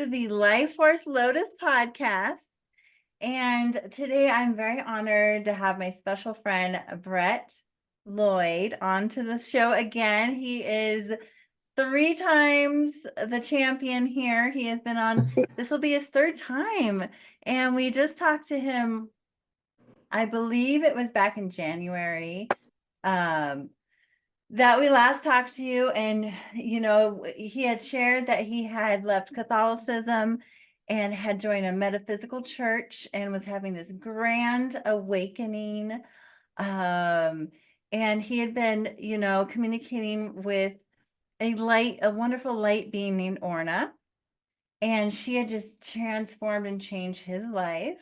to the Life Force Lotus podcast. And today I'm very honored to have my special friend, Brett Lloyd, onto the show again. He is 3 times the champion here. He has been on, this will be his 3rd time. And we just talked to him, I believe it was back in January. That we last talked to you, and he had shared that he had left Catholicism and had joined a metaphysical church and was having this grand awakening. And he had been, communicating with a wonderful light being named Orna, and she had just transformed and changed his life.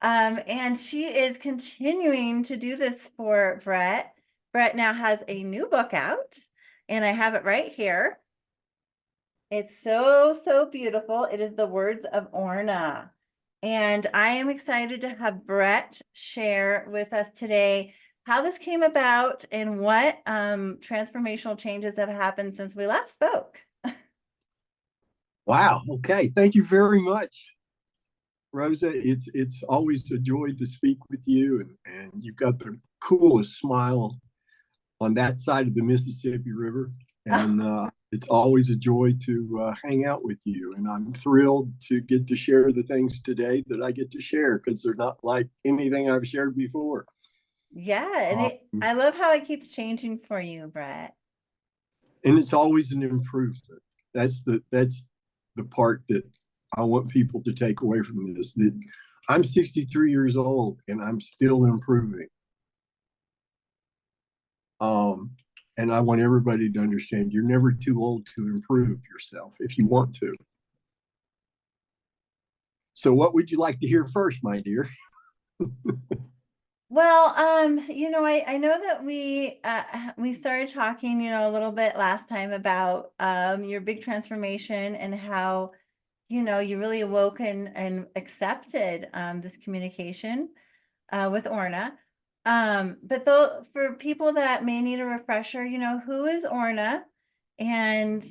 And she is continuing to do this for Brett. Brett now has a new book out, and I have it right here. It's so, so beautiful. It is The Words of Orna. And I am excited to have Brett share with us today how this came about and what transformational changes have happened since we last spoke. Wow. Okay. Thank you very much, Rosa. It's always a joy to speak with you, and you've got the coolest smile on that side of the Mississippi River, and it's always a joy to hang out with you. And I'm thrilled to get to share the things today that I get to share, because they're not like anything I've shared before. Yeah, and I love how it keeps changing for you, Brett. And it's always an improvement. That's the part that I want people to take away from this. That I'm 63 years old and I'm still improving. And I want everybody to understand you're never too old to improve yourself if you want to. So what would you like to hear first, my dear? Well, I know that we started talking, a little bit last time about your big transformation and how, you really awoke and accepted this communication with Orna. But though for people that may need a refresher, who is Orna, and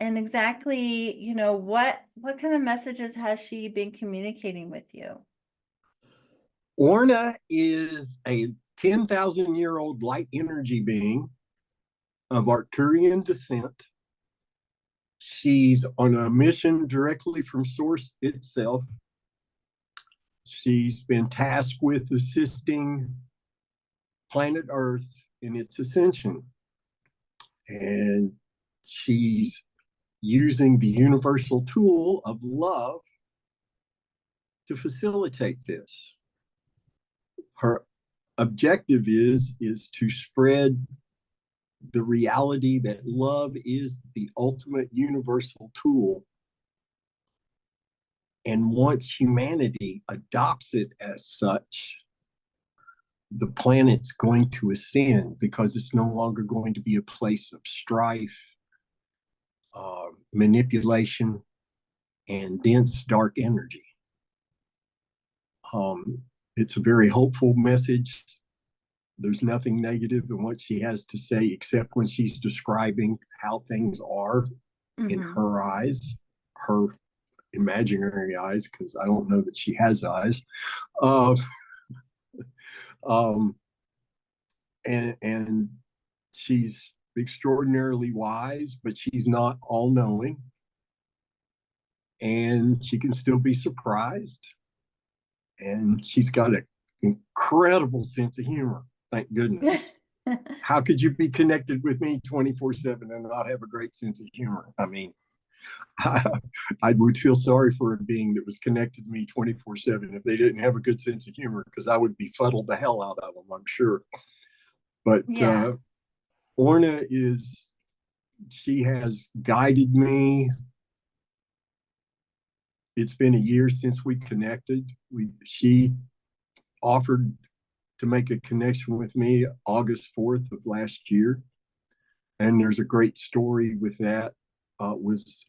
exactly, what kind of messages has she been communicating with you? Orna is a 10,000-year-old light energy being of arcturian descent. She's on a mission directly from Source itself. She's been tasked with assisting planet Earth in its ascension. And she's using the universal tool of love to facilitate this. Her objective is to spread the reality that love is the ultimate universal tool. And once humanity adopts it as such, the planet's going to ascend, because it's no longer going to be a place of strife, manipulation, and dense dark energy. It's a very hopeful message. There's nothing negative in what she has to say, except when she's describing how things are in her eyes, her imaginary eyes, because I don't know that she has eyes. And she's extraordinarily wise, but she's not all-knowing. And she can still be surprised. And she's got an incredible sense of humor. Thank goodness. How could you be connected with me 24/7 and not have a great sense of humor? I mean, I would feel sorry for a being that was connected to me 24/7 if they didn't have a good sense of humor, because I would befuddled the hell out of them, I'm sure. But yeah. Orna she has guided me. It's been a year since we connected. She offered to make a connection with me August 4th of last year. And there's a great story with that. Was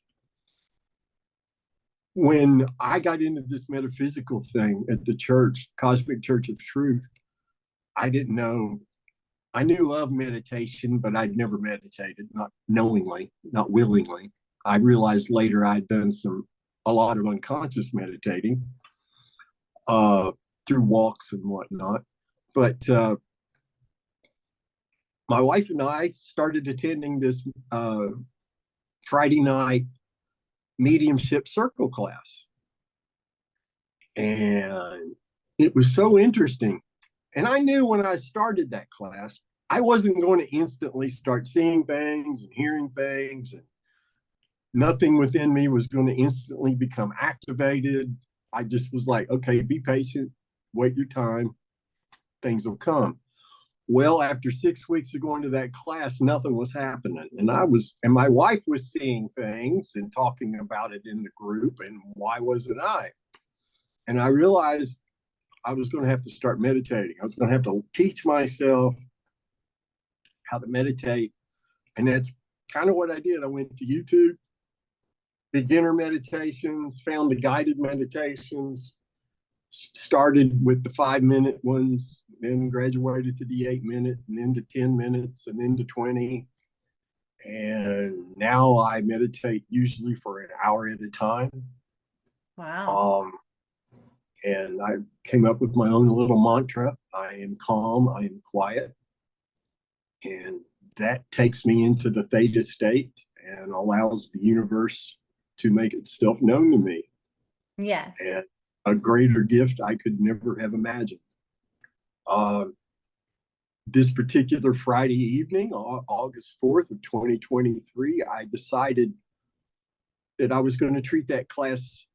when I got into this metaphysical thing at the church, Cosmic Church of Truth, I didn't know. I knew of meditation, but I'd never meditated, not knowingly, not willingly. I realized later I'd done some a lot of unconscious meditating uh, through walks and whatnot. But my wife and I started attending this Friday night mediumship circle class. And it was so interesting. And I knew when I started that class, I wasn't going to instantly start seeing things and hearing things, and nothing within me was going to instantly become activated. I just was like, okay, be patient, wait your time, things will come. Well, after 6 weeks of going to that class, nothing was happening. And my wife was seeing things and talking about it in the group. And why wasn't I? And I realized I was going to have to start meditating. I was going to have to teach myself how to meditate. And that's kind of what I did. I went to YouTube, beginner meditations, found the guided meditations, started with the 5-minute ones, then graduated to the 8-minute, and then to 10 minutes, and then to 20. And now I meditate usually for an hour at a time. Wow. And I came up with my own little mantra. I am calm, I am quiet. And that takes me into the theta state and allows the universe to make itself known to me. Yes. And a greater gift I could never have imagined. This particular Friday evening, August 4th of 2023, I decided that I was going to treat that class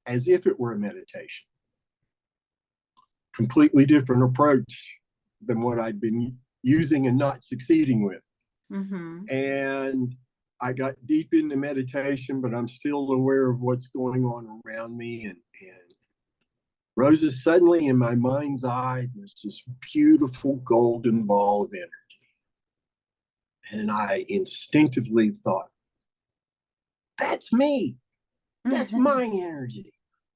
as if it were a meditation. Completely different approach than what I'd been using and not succeeding with. Mm-hmm. And I got deep into meditation, but I'm still aware of what's going on around me. And Rosa, suddenly in my mind's eye, there's this beautiful golden ball of energy. And I instinctively thought, that's me. That's my energy.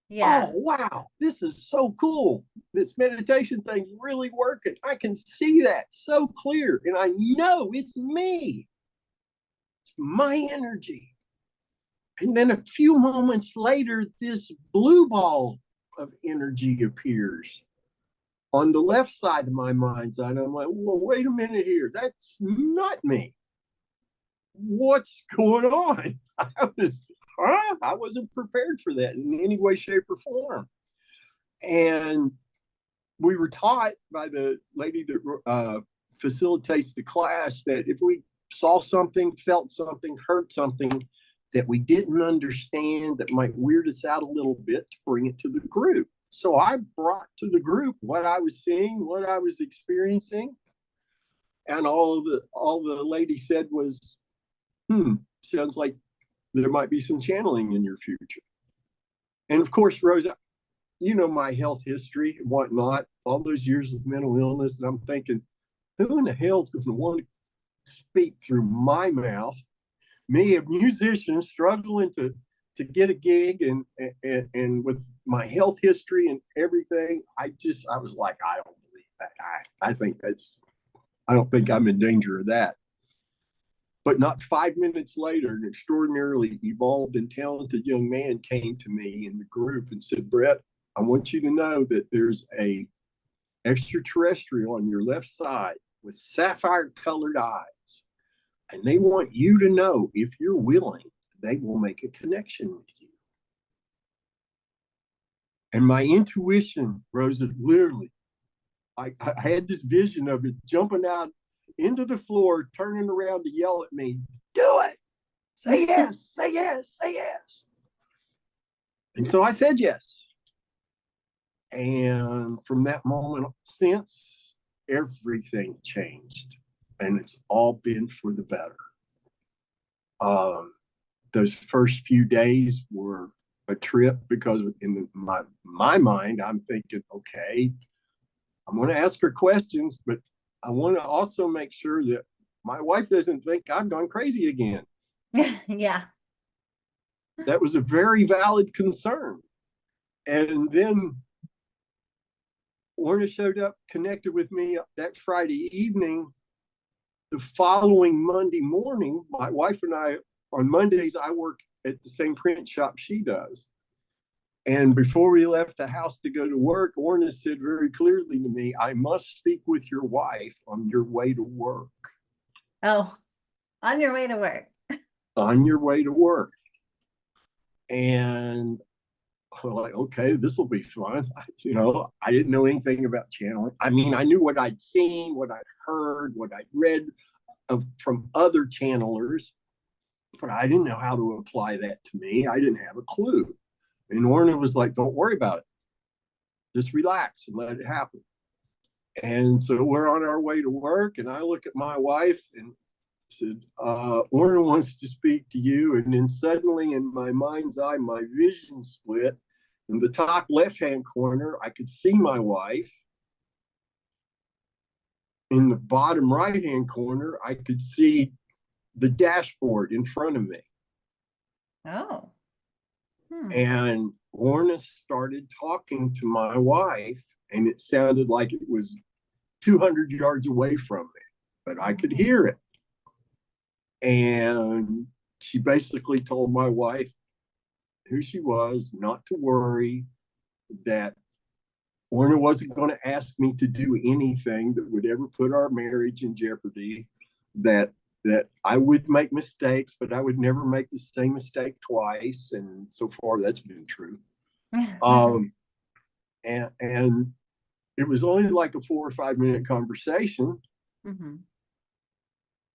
Yeah. Oh, wow, this is so cool. This meditation thing's really working. I can see that so clear. And I know it's me. It's my energy. And then a few moments later, this blue ball of energy appears on the left side of my mind's eye. And I'm like, well, wait a minute here. That's not me. What's going on? I wasn't prepared for that in any way, shape, or form. And we were taught by the lady that facilitates the class that if we saw something, felt something, heard something that we didn't understand that might weird us out a little bit, to bring it to the group. So I brought to the group what I was seeing, what I was experiencing, and all the lady said was, sounds like there might be some channeling in your future. And of course, Rosa, you know my health history and whatnot, all those years of mental illness, and I'm thinking, who in the hell is going to want to speak through my mouth? Me, a musician struggling to get a gig, and with my health history and everything, I was like, I don't believe that. I don't think I'm in danger of that. But not 5 minutes later, an extraordinarily evolved and talented young man came to me in the group and said, Brett, I want you to know that there's a extraterrestrial on your left side with sapphire colored eyes. And they want you to know, if you're willing, they will make a connection with you. And my intuition, Rosa, literally, I had this vision of it jumping out into the floor, turning around to yell at me, do it, say yes, say yes, say yes. And so I said yes. And from that moment since, everything changed. And it's all been for the better. Those first few days were a trip because in my mind, I'm thinking, okay, I'm going to ask her questions, but I want to also make sure that my wife doesn't think I've gone crazy again. Yeah. That was a very valid concern. And then Orna showed up, connected with me that Friday evening. The following Monday morning, my wife and I, on Mondays, I work at the same print shop she does. And before we left the house to go to work, Orna said very clearly to me, I must speak with your wife on your way to work. Oh, on your way to work. On your way to work. And I'm like, okay, this will be fun. I didn't know anything about channeling. I mean, I knew what I'd seen, what I'd heard, what I'd read from other channelers, but I didn't know how to apply that to me. I didn't have a clue. And Orna was like, don't worry about it. Just relax and let it happen. And so we're on our way to work, and I look at my wife and said, Orna wants to speak to you. And then suddenly in my mind's eye, my vision split. In the top left-hand corner, I could see my wife. In the bottom right-hand corner, I could see the dashboard in front of me. Oh. And Orna started talking to my wife, and it sounded like it was 200 yards away from me, but I could hear it. And she basically told my wife who she was, not to worry, that Orna wasn't going to ask me to do anything that would ever put our marriage in jeopardy, that I would make mistakes, but I would never make the same mistake twice. And so far, that's been true. And it was only like a 4 or 5 minute conversation. Mm-hmm.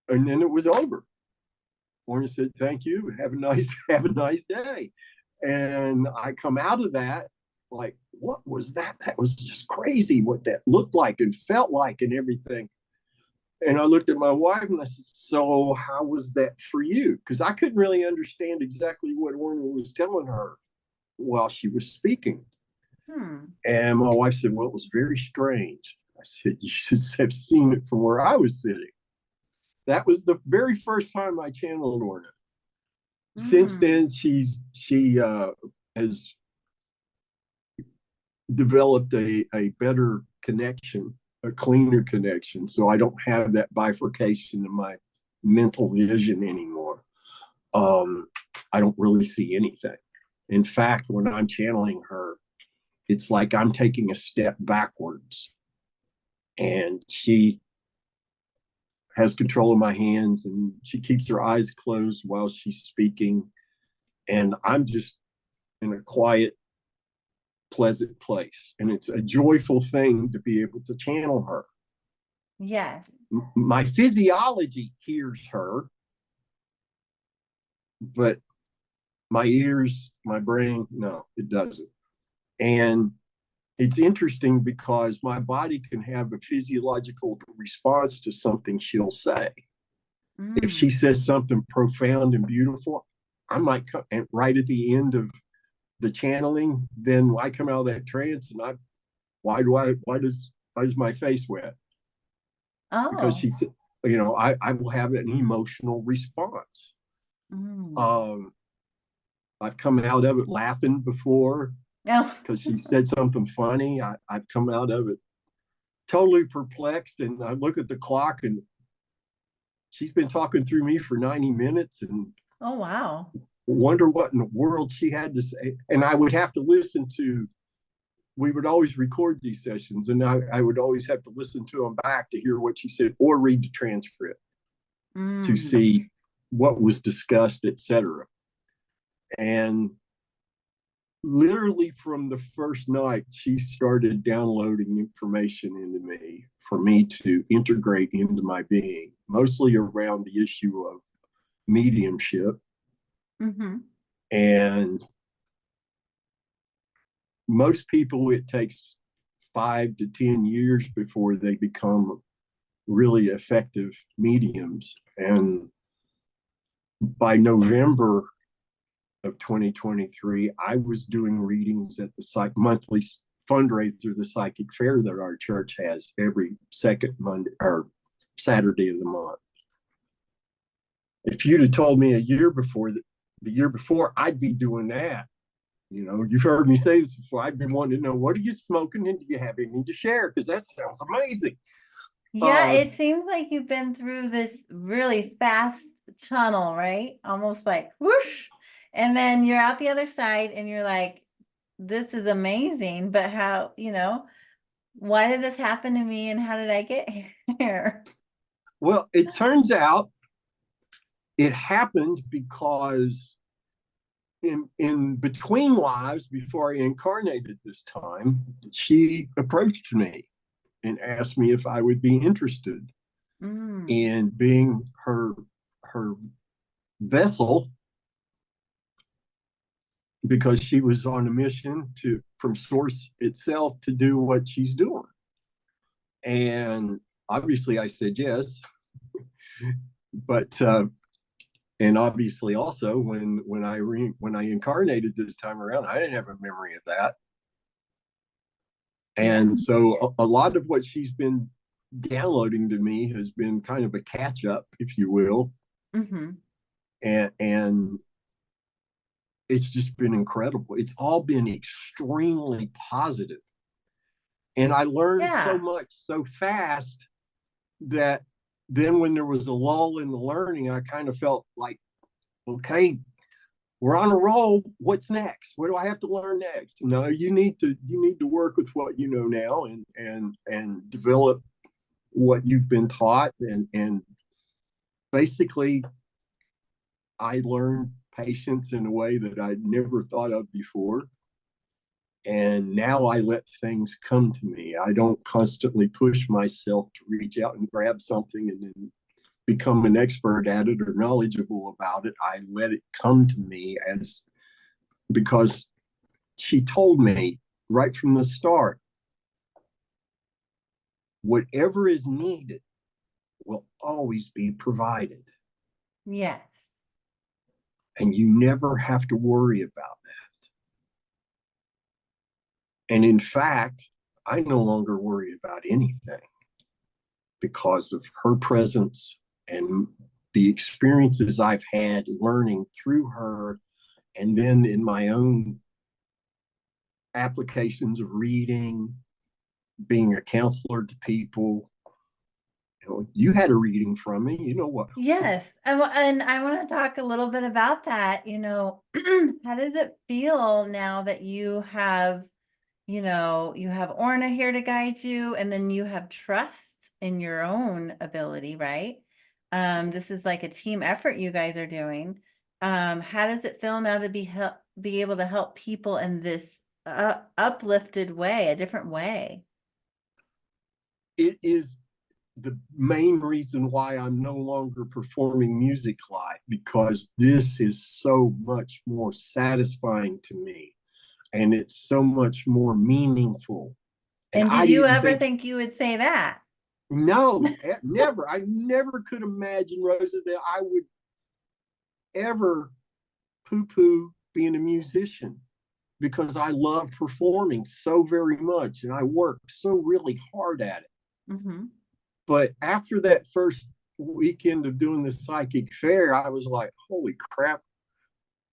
And then it was over. Orna said, thank you. Have a nice day. And I come out of that like, what was that? That was just crazy what that looked like and felt like and everything. And I looked at my wife and I said, so how was that for you? Because I couldn't really understand exactly what Orna was telling her while she was speaking. And my wife said, well, it was very strange. I said, you should have seen it from where I was sitting. That was the very first time I channeled Orna. Since then, she has developed a better connection, a cleaner connection. So I don't have that bifurcation in my mental vision anymore. I don't really see anything. In fact, when I'm channeling her, it's like I'm taking a step backwards. And she has control of my hands, and she keeps her eyes closed while she's speaking. And I'm just in a quiet, pleasant place. And it's a joyful thing to be able to channel her. Yes. My physiology hears her, but my ears, my brain, no, it doesn't. And it's interesting because my body can have a physiological response to something she'll say. If she says something profound and beautiful, I might come, and right at the end of the channeling, then I come out of that trance, and why does my face wet? Oh. Because she said, I will have an emotional response. I've come out of it laughing before because she said something funny. I've come out of it totally perplexed, and I look at the clock, and she's been talking through me for 90 minutes, and oh wow, wonder what in the world she had to say. And I would have to listen to, we would always record these sessions, and I would always have to listen to them back to hear what she said, or read the transcript to see what was discussed, etc. And literally from the first night, she started downloading information into me for me to integrate into my being, mostly around the issue of mediumship. And most people, it takes 5 to 10 years before they become really effective mediums. And by November of 2023, I was doing readings at the monthly fundraiser, the psychic fair that our church has every second Monday or Saturday of the month. If you'd have told me the year before, I'd be doing that. You've heard me say this before. I've been wanting to know, what are you smoking, and do you have anything to share? Because that sounds amazing. Yeah, it seems like you've been through this really fast tunnel, right? Almost like whoosh. And then you're out the other side, and you're like, this is amazing, but how, why did this happen to me and how did I get here? Well, it turns out it happened because in between lives, before I incarnated this time, she approached me and asked me if I would be interested Mm. in being her vessel, because she was on a mission from source itself to do what she's doing. And obviously I said yes. But and obviously also when I incarnated this time around, I didn't have a memory of that. Yeah. And so a lot of what she's been downloading to me has been kind of a catch up, if you will. Mm-hmm. And it's just been incredible. It's all been extremely positive. And I learned so Yeah. much so fast that then when there was a lull in the learning, I kind of felt like, okay, we're on a roll. What's next? What do I have to learn next? No, you need to work with what you know now and develop what you've been taught. And basically I learned patience in a way that I'd never thought of before. And now I let things come to me. I don't constantly push myself to reach out and grab something and then become an expert at it or knowledgeable about it. I let it come to me because she told me right from the start, whatever is needed will always be provided. Yes. And you never have to worry about that. And in fact, I no longer worry about anything because of her presence and the experiences I've had learning through her, and then in my own applications of reading, being a counselor to people. You had a reading from me. You know what? Yes. And I want to talk a little bit about that. How does it feel now that you have Orna here to guide you, and then you have trust in your own ability, right? This is like a team effort you guys are doing. How does it feel now to be able to help people in this uplifted way, a different way? It is the main reason why I'm no longer performing music live, because this is so much more satisfying to me and it's so much more meaningful. And And I did you didn't ever think, think you would say that? no, never. I never could imagine, Rosa, that I would ever poo poo being a musician, because I love performing so very much and I work so really hard at it. Mm-hmm. But after that first weekend of doing the psychic fair, I was like, holy crap.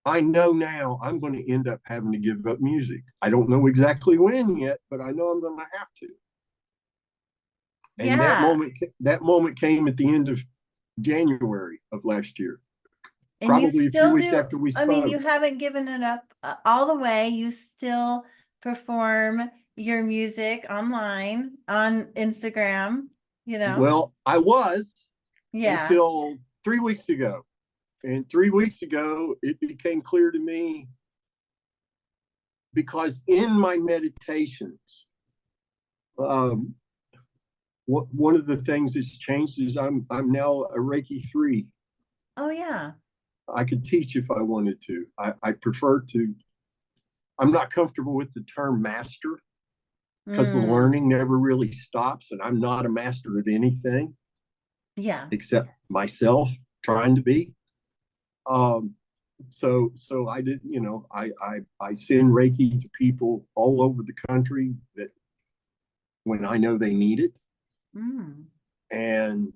I know now I'm going to end up having to give up music. I don't know exactly when yet, but I know I'm going to have to. And Yeah. that moment came at the end of January of last year, And you probably a few still weeks do, after we I mean, spoke. you haven't given it up all the way. You still perform your music online on Instagram. Well, I was Yeah. until 3 weeks ago. And 3 weeks ago, it became clear to me, because in my meditations, um, one of the things that's changed is I'm now a Reiki 3. Oh, yeah. I could teach if I wanted to. I prefer to. I'm not comfortable with the term master, because the Mm, learning never really stops, and I'm not a master of anything yeah. except myself trying to be. Um, so I did. I send Reiki to people all over the country that when I know they need it. Mm. And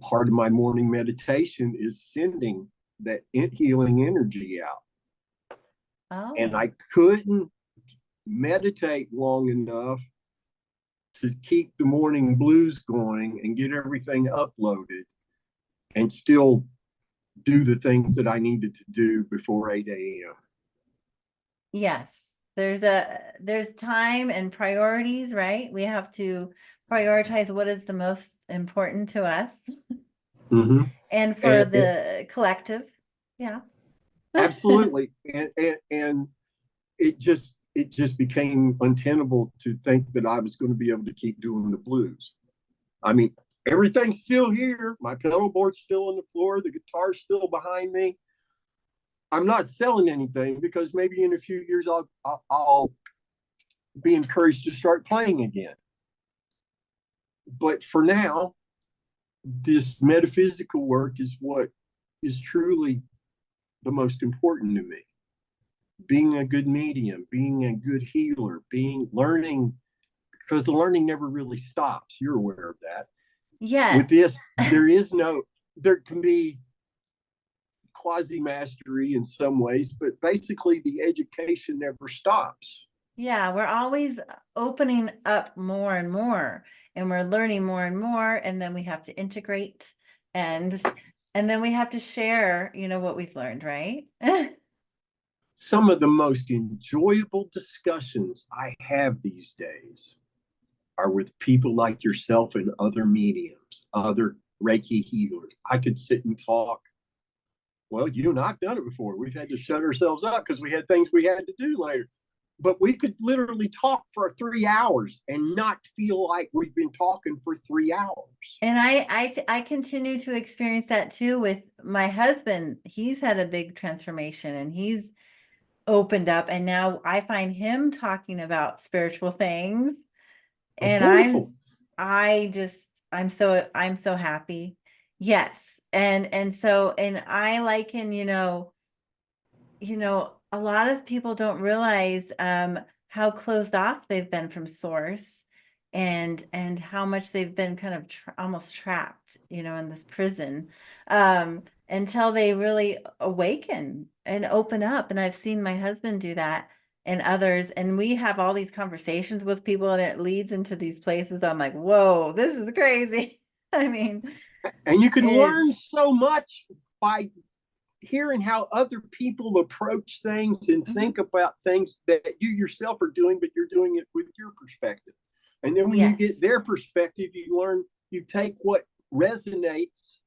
part of my morning meditation is sending that healing energy out. And Oh, I couldn't meditate long enough to keep the morning blues going and get everything uploaded and still do the things that I needed to do before 8 a.m. yes. There's time and priorities, right? We have to prioritize what is the most important to us Mm-hmm. and for And the collective. Yeah. absolutely. And it just became untenable to think that I was going to be able to keep doing the blues. I mean, everything's still here. My pedal board's still on the floor. The guitar's still behind me. I'm not selling anything because maybe in a few years I'll be encouraged to start playing again. But for now, this metaphysical work is what is truly the most important to me. Being a good medium, being a good healer, being learning, because the learning never really stops. You're aware of that. With Yes. this, there can be quasi mastery in some ways, but basically the education never stops. Yeah, we're always opening up more and we're learning more and more, and then we have to integrate and and then we have to share, what we've learned, right? Some of the most enjoyable discussions I have these days are with people like yourself and other mediums, other Reiki healers. I could sit and talk. Well, you and I've done it before. We've had to shut ourselves up because we had things we had to do later. But we could literally talk for 3 hours and not feel like we've been talking for 3 hours. And I continue to experience that too with my husband. He's had a big transformation and he's opened up, and now I find him talking about spiritual things, That's and wonderful. I'm so happy. Yes. And I liken, a lot of people don't realize how closed off they've been from source, and how much they've been kind of almost trapped, in this prison, until they really awaken and open up. And I've seen my husband do that and others, and we have all these conversations with people, and it leads into these places. I'm like, whoa, this is crazy. I mean, And you can it's learn so much by hearing how other people approach things and mhm. think about things that you yourself are doing, but you're doing it with your perspective. And then when you get Yes, their perspective, you learn, you take what resonates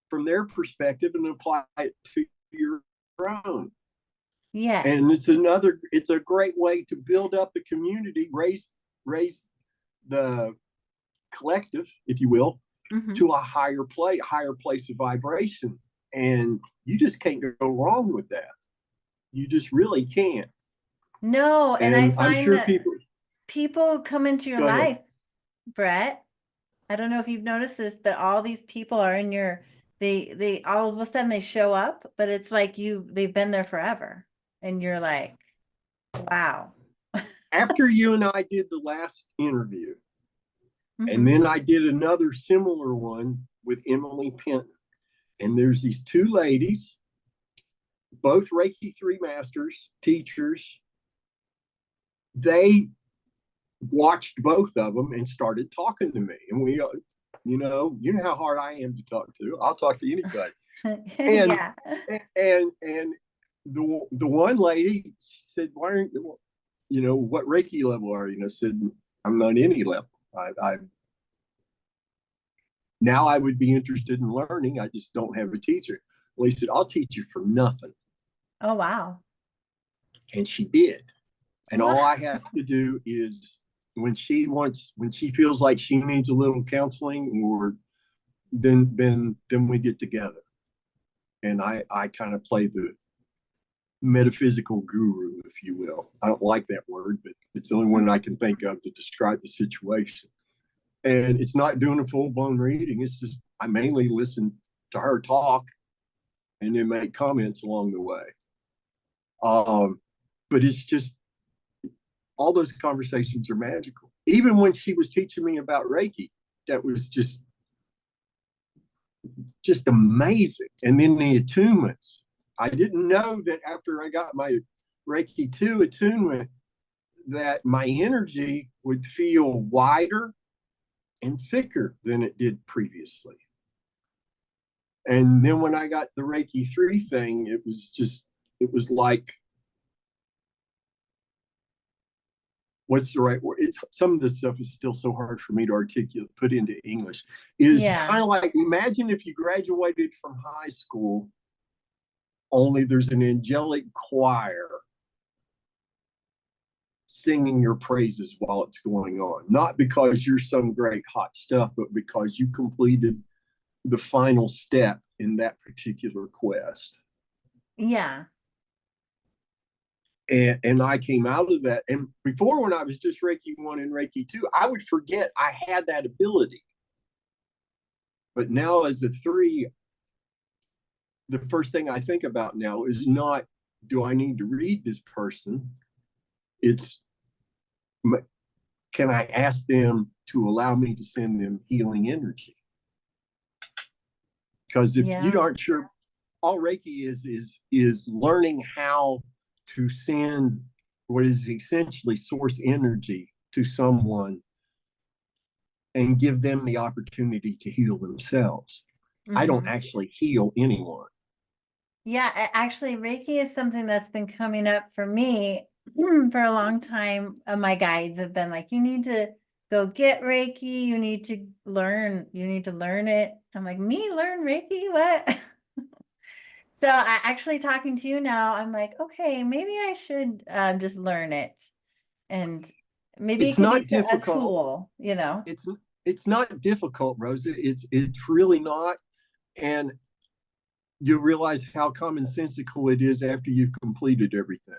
from their perspective and apply it to your own. And yes. it's a great way to build up the community, raise the collective, if you will, Mhm. to a higher place of vibration. And you just can't go wrong with that. You just really can't. No, and I And I'm find sure that people people come into your go ahead. life, Brett. I don't know if you've noticed this, but all these people are in they all of a sudden they show up, but it's like they've been there forever. And you're like, wow. After you and I did the last interview, and Hmm. then I did another similar one with Emily Penton. And there's these two ladies, both Reiki 3 masters, teachers. They watched both of them and started talking to me. And you know how hard I am to talk to. I'll talk to anybody. And Yeah. and the one lady said, "Why aren't what Reiki level are you?" And I said, "I'm not any level. I now I would be interested in learning. I just don't have a teacher." Well, he said, "I'll teach you for nothing," Oh, wow. and she did. And Wow. all I have to do is when she feels like she needs a little counseling, or then we get together, and I kind of play the metaphysical guru, if you will. I don't like that word, but it's the only one I can think of to describe the situation. And it's not doing a full blown reading. It's just I mainly listen to her talk and then make comments along the way. Um, but it's just all those conversations are magical. Even when she was teaching me about Reiki, that was just amazing. And then the attunements. I didn't know that after I got my Reiki 2 attunement that my energy would feel wider and thicker than it did previously. And then when I got the Reiki 3 thing, it was like what's the right word? It's some of this stuff is still so hard for me to articulate, put into English. Is Yeah. kind of like, imagine if you graduated from high school, only there's an angelic choir singing your praises while it's going on. Not because you're some great hot stuff, but because you completed the final step in that particular quest. Yeah. And I came out of that. And before, when I was just Reiki 1 and Reiki 2, I would forget I had that ability. But now, as a 3, the first thing I think about now is not, do I need to read this person? It's, can I ask them to allow me to send them healing energy? Because if you Yeah. aren't sure, all Reiki is learning how to send what is essentially source energy to someone and give them the opportunity to heal themselves. I don't Hmm. actually heal anyone. Yeah, actually, Reiki is something that's been coming up for me for a long time. My guides have been like, you need to go get Reiki. You need to learn it. I'm like, me learn Reiki? What? So I actually talking to you now, I'm like, okay, maybe I should just learn it. And maybe it It's could be not a difficult. tool, you know? It's it's not difficult, Rosa. It's really not. And you realize how commonsensical it is after you've completed everything.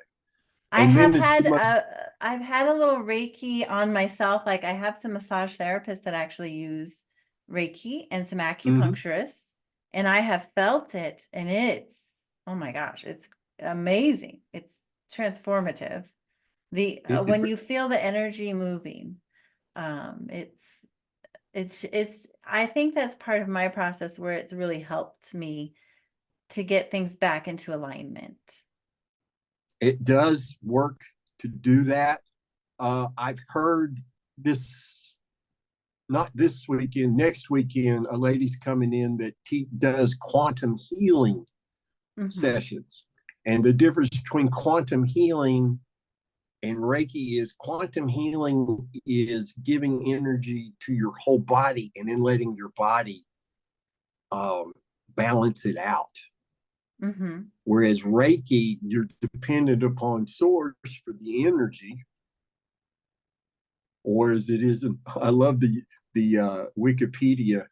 I And have then it's the had most. I've had a little Reiki on myself. Like I have some massage therapists that actually use Reiki and some Mhm. acupuncturists, and I have felt it, and it's oh my gosh, it's amazing. It's transformative. The it, when you feel the energy moving, um, it's it's I think that's part of my process where it's really helped me to get things back into alignment. it does work to do that. I've heard this, not this weekend, next weekend, a lady's coming in that does quantum healing Hmm. sessions. And the difference between quantum healing and Reiki is, quantum healing is giving energy to your whole body and then letting your body um, balance it out. Hmm. Whereas Reiki, you're dependent upon source for the energy, or as it isn't. I love the Wikipedia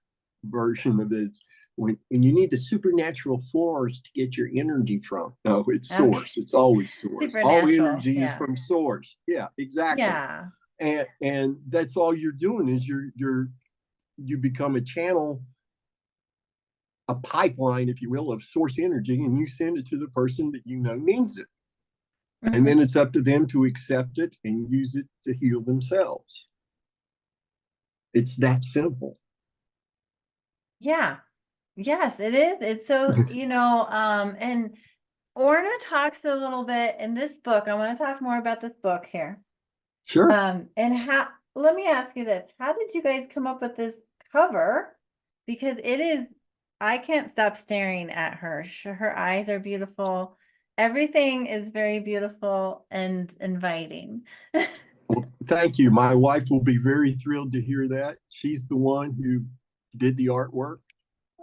version of this. When you need the supernatural force to get your energy from, no, it's Okay. source. It's always source. All Supernatural. energy is Yeah. from source. Yeah, exactly. Yeah. And that's all you're doing is you become a channel, a pipeline, if you will, of source energy, and you send it to the person that you know needs it. And then Hmm. it's up to them to accept it and use it to heal themselves. It's that simple. Yeah. Yes, it is. It's so, and Orna talks a little bit in this book. I want to talk more about this book here. Sure. And how, let me ask you this. How did you guys come up with this cover? Because it is, I can't stop staring at her. Her eyes are beautiful. Everything is very beautiful and inviting. Well, thank you. My wife will be very thrilled to hear that. She's the one who did the artwork.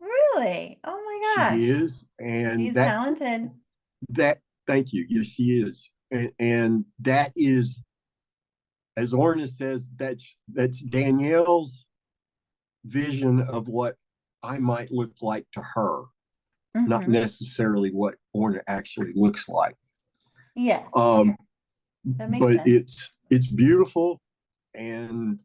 Really? Oh my She gosh. is. And She's talented. that, thank you. Yes, she is. And that is, as Orna says, that's Danielle's vision of what I might look like to her, not Hmm. necessarily what Orna actually looks like. Yes, Um, that makes but sense. it's beautiful, and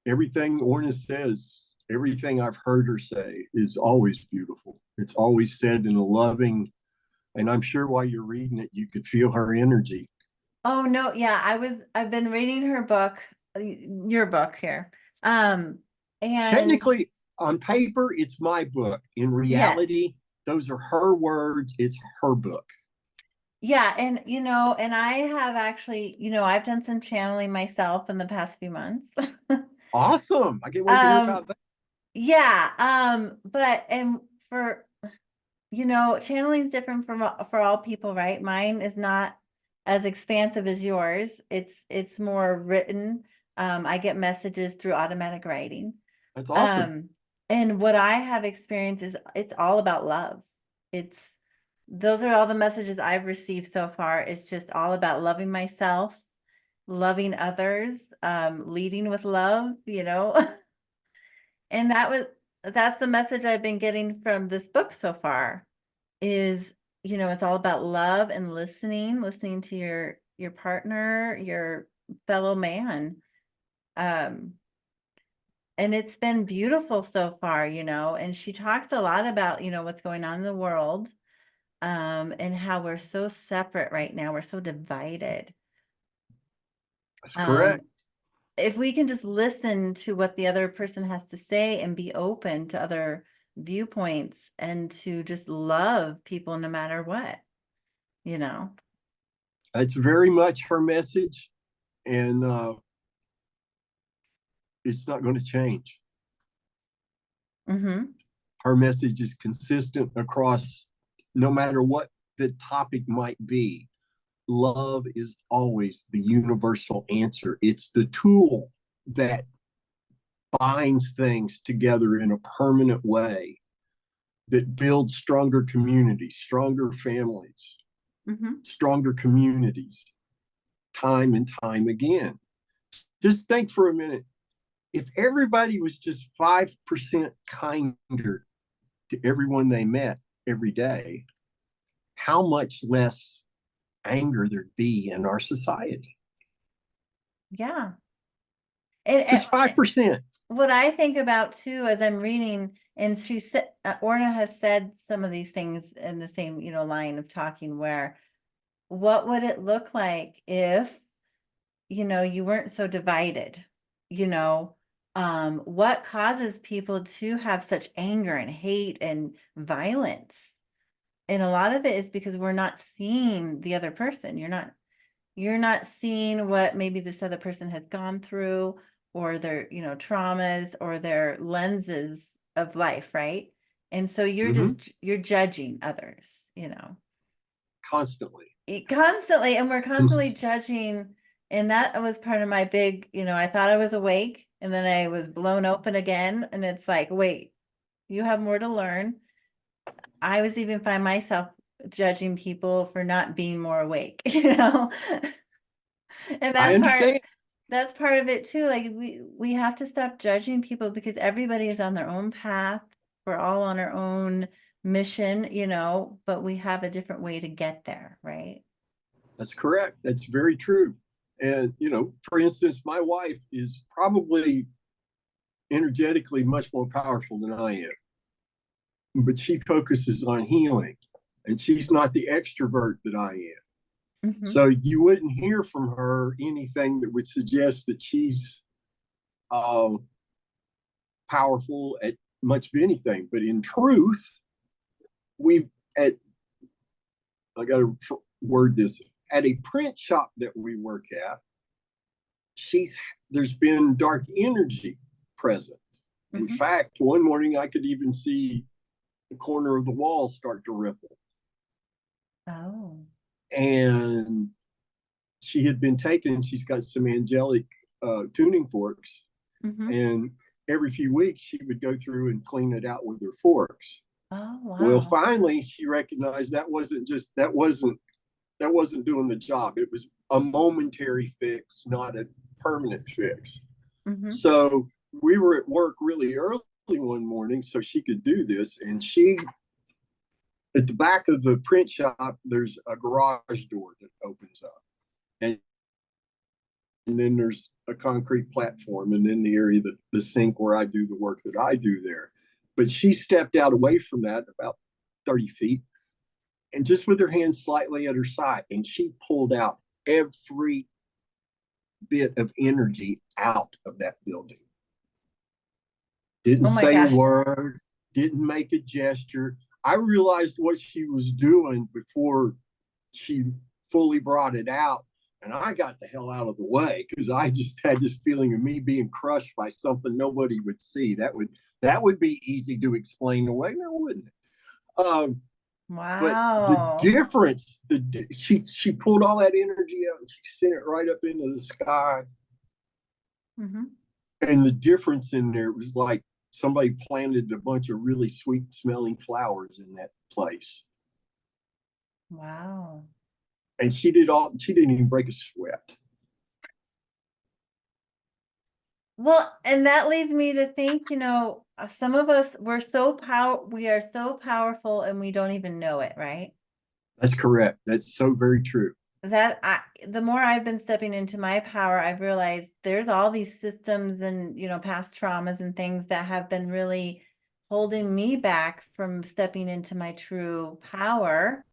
everything Orna says, everything I've heard her say is always beautiful. It's always said in a loving, and I'm sure while you're reading it, you could feel her energy. Oh no, yeah, I've been reading her book, your book here. Um, and Technically, on paper, it's my book. In yes, reality, those are her words. It's her book. yeah, and and I have actually, I've done some channeling myself in the past few months. Awesome. I can't wait to hear Um, about that. yeah, but and for channeling is different from for all people, right? Mine is not as expansive as yours. It's more written. I get messages through automatic writing. That's awesome. And what I have experienced is it's all about love. It's those are all the messages I've received so far. It's just all about loving myself, loving others, leading with love, And that's the message I've been getting from this book so far is, it's all about love and listening to your partner, your fellow man. Um, and it's been beautiful so far, and she talks a lot about, what's going on in the world, and how we're so separate right now. We're so divided. That's Um, correct. if we can just listen to what the other person has to say and be open to other viewpoints and to just love people no matter what, you know. That's very much her message, and it's not going to change. Mm-hmm. Her message is consistent across, no matter what the topic might be. Love is always the universal answer. It's the tool that binds things together in a permanent way, that builds stronger communities, stronger families, Mm-hmm. stronger communities, time and time again. Just think for a minute, if everybody was just 5% kinder to everyone they met every day, how much less anger there'd be in our society? Yeah. And Just 5%. what I think about too, as I'm reading, and she said, Orna has said some of these things in the same, line of talking where, what would it look like if, you weren't so divided, what causes people to have such anger and hate and violence? And a lot of it is because we're not seeing the other person. You're not seeing what maybe this other person has gone through, or their, traumas, or their lenses of life, right? And so you're judging others, Constantly. constantly, and we're constantly judging. And that was part of my big, I thought I was awake, and then I was blown open again, and it's like, wait, you have more to learn. I was even find myself judging people for not being more awake, And I understand. that's part of it too. Like we have to stop judging people because everybody is on their own path. We're all on our own mission, but we have a different way to get there, right? That's correct. That's very true. And, for instance, my wife is probably energetically much more powerful than I am, but she focuses on healing, and she's not the extrovert that I am. Mm-hmm. So you wouldn't hear from her anything that would suggest that she's uh, powerful at much of anything. But in truth, we at I got to word this, at a print shop that we work at, there's been dark energy present. In Mm-hmm. fact, one morning I could even see the corner of the wall start to ripple. Oh. And she had been taken, she's got some angelic tuning forks. Mm-hmm. And every few weeks she would go through and clean it out with her forks. Oh, Well, wow. finally she recognized that wasn't doing the job. It was a momentary fix, not a permanent fix. Mm-hmm. So we were at work really early one morning so she could do this. And at the back of the print shop, there's a garage door that opens up. And then there's a concrete platform, and then the area that the sink where I do the work that I do there. But she stepped out away from that about 30 feet, and just with her hand slightly at her side, and she pulled out every bit of energy out of that building. Didn't Oh my say a gosh. word, didn't make a gesture. I realized what she was doing before she fully brought it out. And I got the hell out of the way because I just had this feeling of me being crushed by something nobody would see. That would be easy to explain away, now wouldn't it? But the Wow. difference, she pulled all that energy out and she sent it right up into the sky. Hmm. And the difference in there was like somebody planted a bunch of really sweet smelling flowers in that place. Wow. And she didn't even break a sweat. Well, and that leads me to think, some of us, we are so powerful and we don't even know it, right? That's correct. That's so very true. The more I've been stepping into my power, I've realized there's all these systems and, past traumas and things that have been really holding me back from stepping into my true power.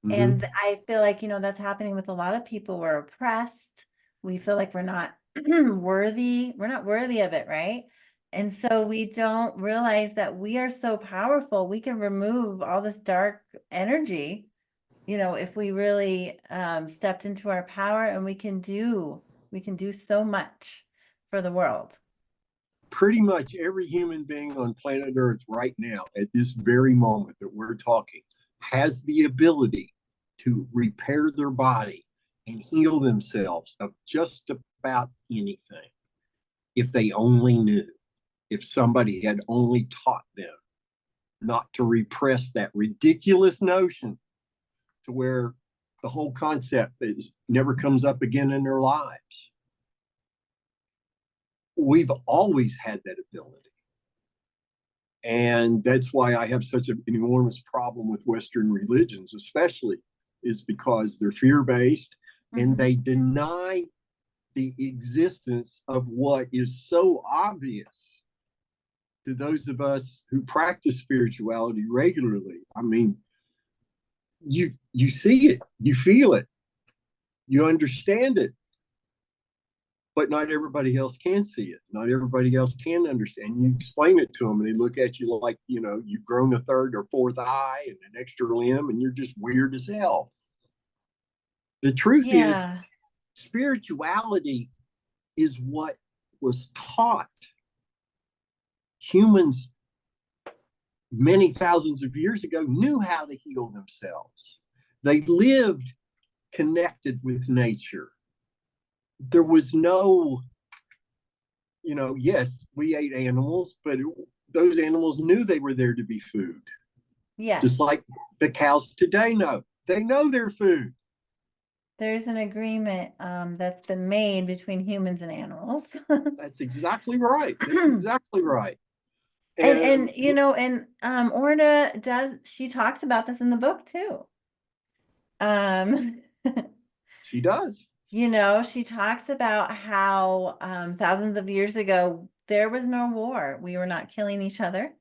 Mm-hmm. And I feel like, that's happening with a lot of people. We're oppressed. We feel like we're not worthy. We're not worthy of it, right? And so we don't realize that we are so powerful. We can remove all this dark energy, if we really stepped into our power, and we can do so much for the world. Pretty much every human being on planet Earth right now, at this very moment that we're talking, has the ability to repair their body and heal themselves of just about anything if they only knew, if somebody had only taught them not to repress that ridiculous notion to where the whole concept is never comes up again in their lives. We've always had that ability. And that's why I have such an enormous problem with Western religions, especially, is because they're fear based and Mhm. they deny the existence of what is so obvious to those of us who practice spirituality regularly. I mean, you see it, you feel it, you understand it, but not everybody else can see it. Not everybody else can understand. You explain it to them, and they look at you like you've grown a third or fourth eye and an extra limb, and you're just weird as hell. The truth is, Yeah. spirituality is what was taught. Humans many thousands of years ago knew how to heal themselves. They lived connected with nature. There was no, yes, we ate animals, but those animals knew they were there to be food. Just Yes. like the cows today know. They know they're food. There's an agreement that's been made between humans and animals. That's exactly right. That's exactly right. And And Orna she talks about this in the book too. Um she does. She talks about how thousands of years ago there was no war. We were not killing each other.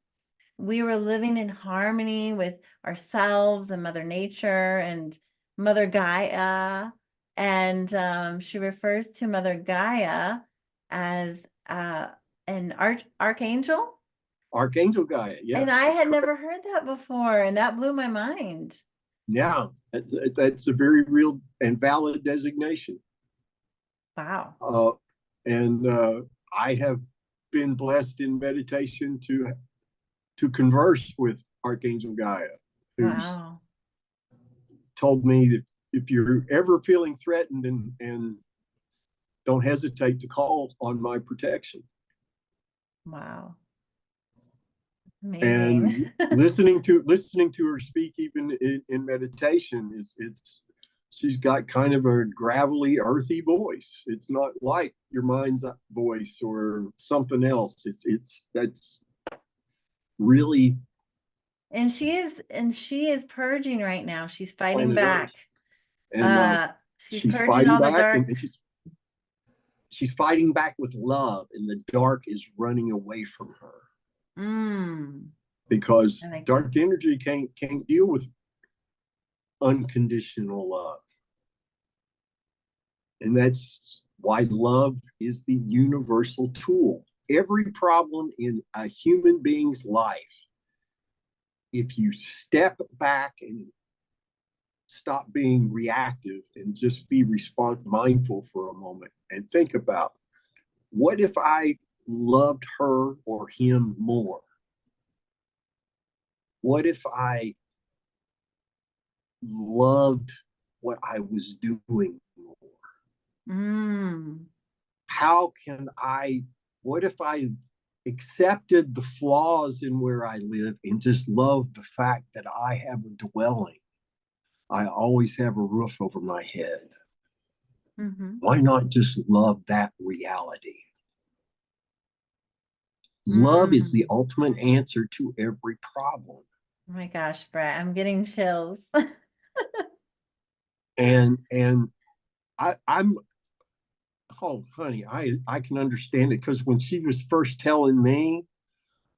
We were living in harmony with ourselves and Mother Nature and Mother Gaia. And she refers to Mother Gaia as an archangel. Archangel Gaia. And Yes, I that's had correct. never heard that before, and that blew my mind. Yeah, that's a very real and valid designation. Wow. Uh, and I have been blessed in meditation to converse with Archangel Gaia, who's Wow. told me that if you're ever feeling threatened and don't hesitate to call on my protection. Wow. Amazing. And listening to her speak even in meditation it's she's got kind of a gravelly earthy voice. It's not like your mind's voice or something else. It's that's really And she is purging right now. She's fighting planet Earth. back. And She's she's purging fighting all the back, dark. and she's fighting back with love, and the dark is running away from her Mm, I because like that. dark energy can't deal with unconditional love. And that's why love is the universal tool. Every problem in a human being's life, if you step back and stop being reactive and just be mindful for a moment and think about, what if I loved her or him more? What if I loved what I was doing more. Mm. How can I, what if I accepted the flaws in where I live and just loved the fact that I have a dwelling? I always have a roof over my head. Mm-hmm. Why not just love that reality? Love is the Mm. ultimate answer to every problem. Oh my gosh, Brett, I'm getting chills. And I'm oh honey, I can understand it because when she was first telling me,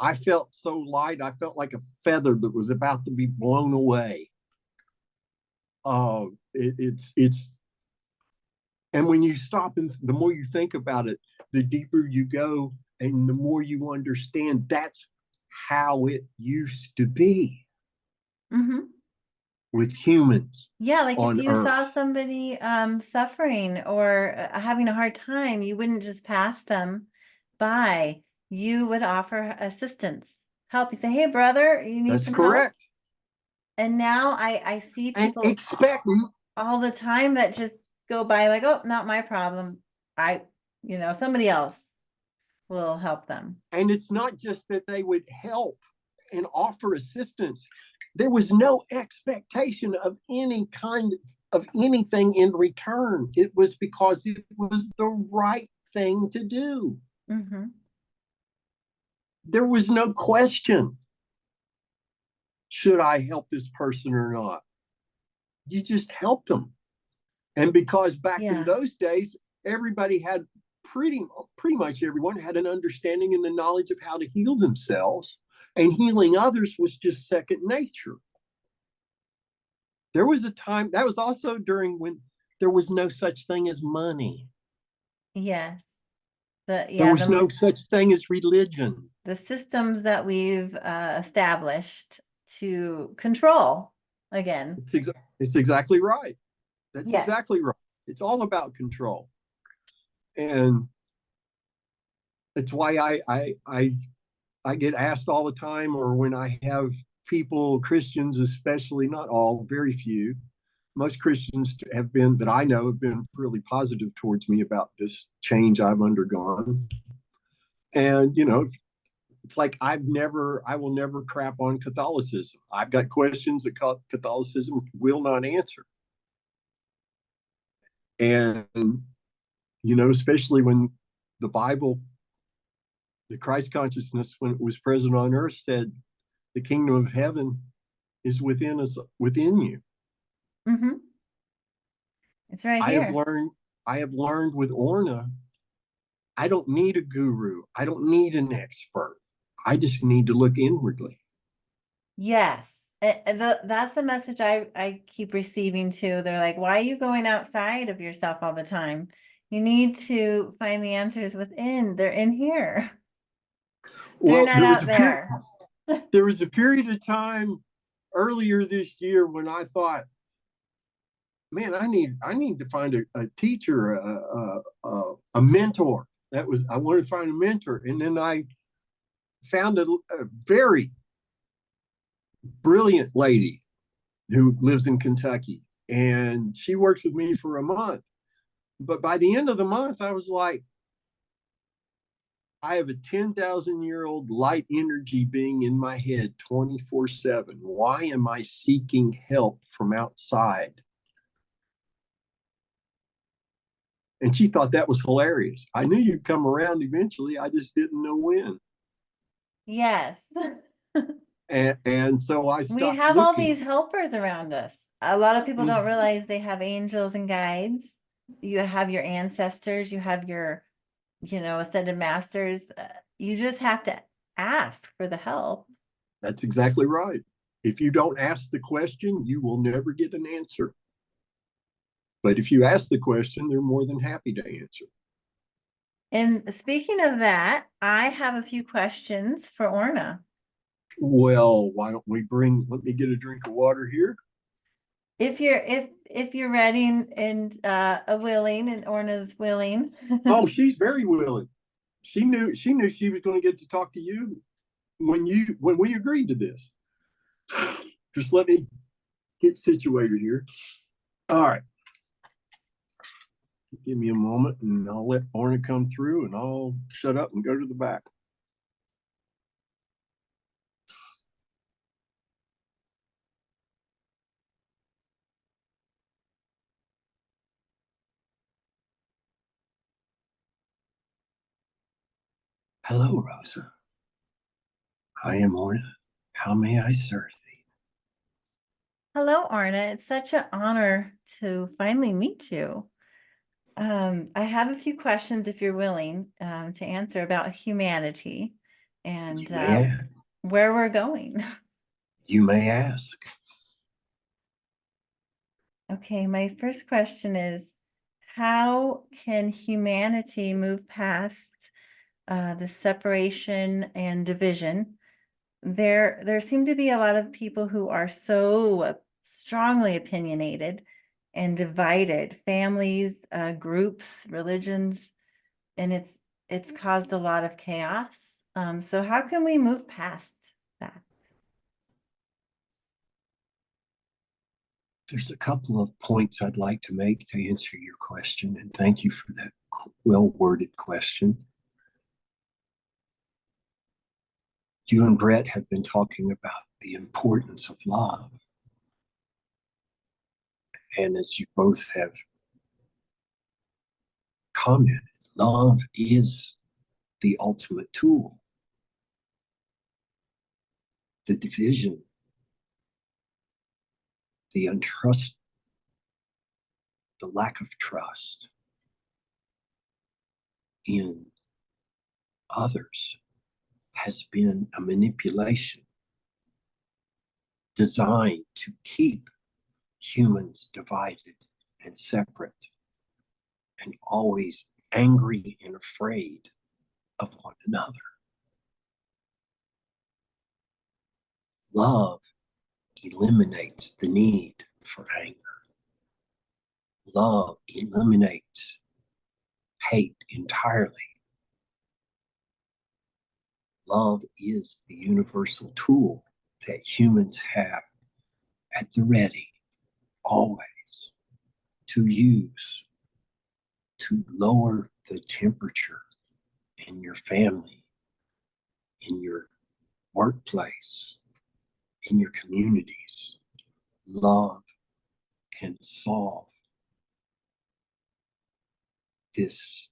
I felt so light. I felt like a feather that was about to be blown away. It's and when you stop and the more you think about it, the deeper you go and the more you understand that's how it used to be Hmm. with humans Yeah, like if on you earth. saw somebody suffering or having a hard time, you wouldn't just pass them by. You would offer assistance, help. You say, "Hey, brother, you need That's some help?" correct. And now I see And people expect all the time that just go by like, "Oh, not my problem. I, somebody else will help them." and it's not just that they would help and offer assistance. There was no expectation of any kind of anything in return. It was because it was the right thing to do. Hmm. There was no question, should I help this person or not? You just helped them. And because back in Yeah. those days, everybody had pretty much everyone had an understanding and the knowledge of how to heal themselves, and healing others was just second nature. There was a time that was also during when there was no such thing as money. Yes. The There yeah, was the no such thing as religion. the systems that we've established to control again. It's exactly right. That's Yes. exactly right. It's all about control. And it's why I get asked all the time, or when I have people, Christians especially, not all, very few, most Christians have been, that I know, have been really positive towards me about this change I've undergone. And, it's like I will never crap on Catholicism. I've got questions that Catholicism will not answer. And, especially when the Bible, the Christ consciousness, when it was present on earth, said the kingdom of heaven is within us, within you. Hmm. It's right I have here. learned, I have learned with Orna, I don't need a guru. I don't need an expert. I just need to look inwardly. Yes. That's the message I keep receiving too. They're like, why are you going outside of yourself all the time? You need to find the answers within. They're in here. They're Well, not out there. there was a period of time earlier this year when I thought, man, I need to find a teacher, a mentor. I wanted to find a mentor, and then I found a very brilliant lady who lives in Kentucky, and she worked with me for a month. But by the end of the month, I was like, I have a 10,000-year-old light energy being in my head 24/7. Why am I seeking help from outside? And she thought that was hilarious. I knew you'd come around eventually. I just didn't know when. Yes. And so I We stopped have all looking. these helpers around us. A lot of people don't Mm-hmm. realize they have angels and guides. You have your ancestors, you have your, ascended masters. You just have to ask for the help. That's exactly right. If you don't ask the question, you will never get an answer. But if you ask the question, they're more than happy to answer. And speaking of that, I have a few questions for Orna. Well, why don't let me get a drink of water here. If you're ready and willing and Orna's willing. Oh, she's very willing. She knew she was going to get to talk to you when we agreed to this. Just let me get situated here. All right. Give me a moment and I'll let Orna come through and I'll shut up and go to the back. Hello, Rosa. I am Orna. How may I serve thee? Hello, Orna. It's such an honor to finally meet you. I have a few questions, if you're willing, to answer about humanity and where we're going. You may ask. Okay, my first question is, how can humanity move past the separation and division? There seem to be a lot of people who are so strongly opinionated and divided, families, groups, religions, and it's caused a lot of chaos. So how can we move past that? There's a couple of points I'd like to make to answer your question, and thank you for that well-worded question. You and Brett have been talking about the importance of love. And as you both have commented, love is the ultimate tool. The division, the untrust, the lack of trust in others has been a manipulation designed to keep humans divided and separate and always angry and afraid of one another. Love eliminates the need for anger. Love eliminates hate entirely. Love is the universal tool that humans have at the ready, always, to use to lower the temperature in your family, in your workplace, in your communities. Love can solve this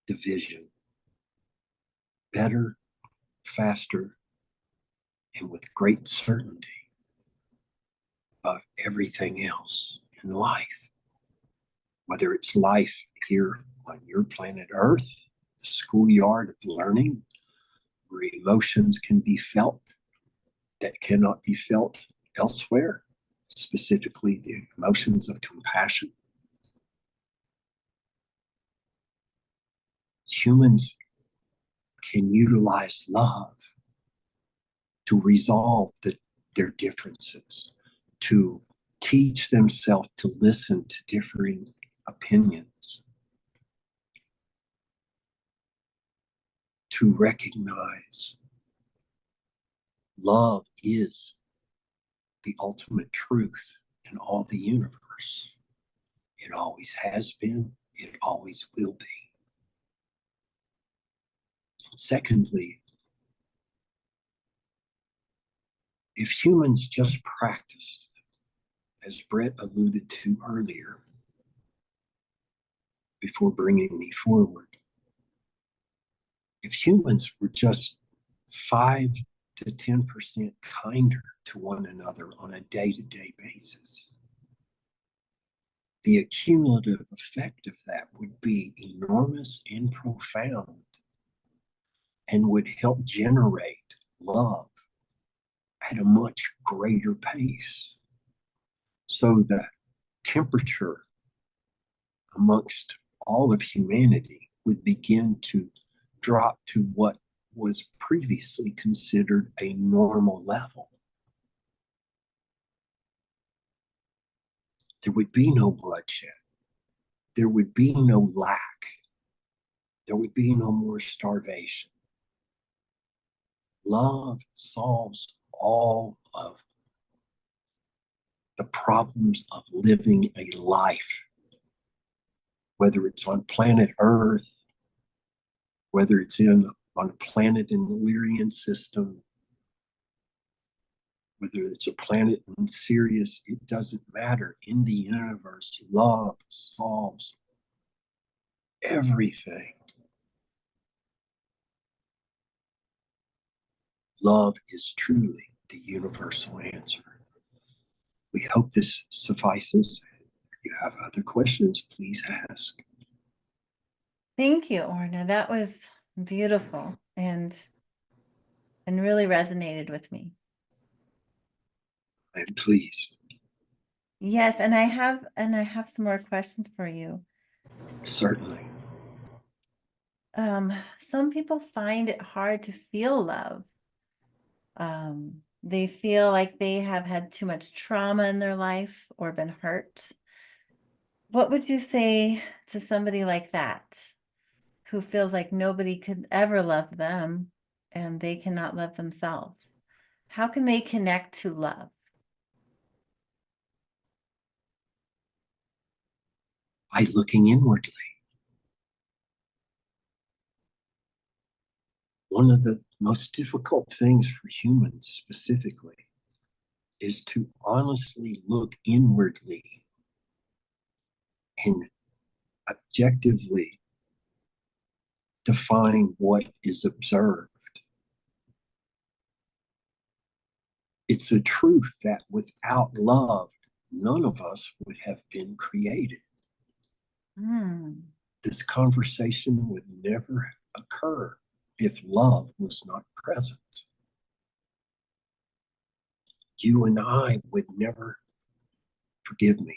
division better, faster, and with great certainty of everything else in life. Whether it's life here on your planet Earth, the schoolyard of learning, where emotions can be felt that cannot be felt elsewhere, specifically the emotions of compassion. Humans can utilize love to resolve their differences, to teach themselves to listen to differing opinions, to recognize love is the ultimate truth in all the universe. It always has been, it always will be. And secondly, if humans just practiced, as Brett alluded to earlier, before bringing me forward, if humans were just 5 to 10% kinder to one another on a day-to-day basis, the accumulative effect of that would be enormous and profound and would help generate love at a much greater pace, so that temperature amongst all of humanity would begin to drop to what was previously considered a normal level. There would be no bloodshed. There would be no lack. There would be no more starvation. Love solves all of the problems of living a life, whether it's on planet Earth, whether it's on a planet in the Lyrian system, whether it's a planet in Sirius, it doesn't matter. In the universe, love solves everything. Love is truly the universal answer. We hope this suffices. If you have other questions, please ask. Thank you, Orna. That was beautiful and really resonated with me. I'm pleased. Yes, and I have some more questions for you. Certainly. Some people find it hard to feel love. They feel like they have had too much trauma in their life or been hurt. What would you say to somebody like that who feels like nobody could ever love them and they cannot love themselves? How can they connect to love? By looking inwardly. One of the most difficult things for humans specifically is to honestly look inwardly and objectively define what is observed. It's a truth that without love, none of us would have been created. This conversation would never occur if love was not present. You and I would never, forgive me,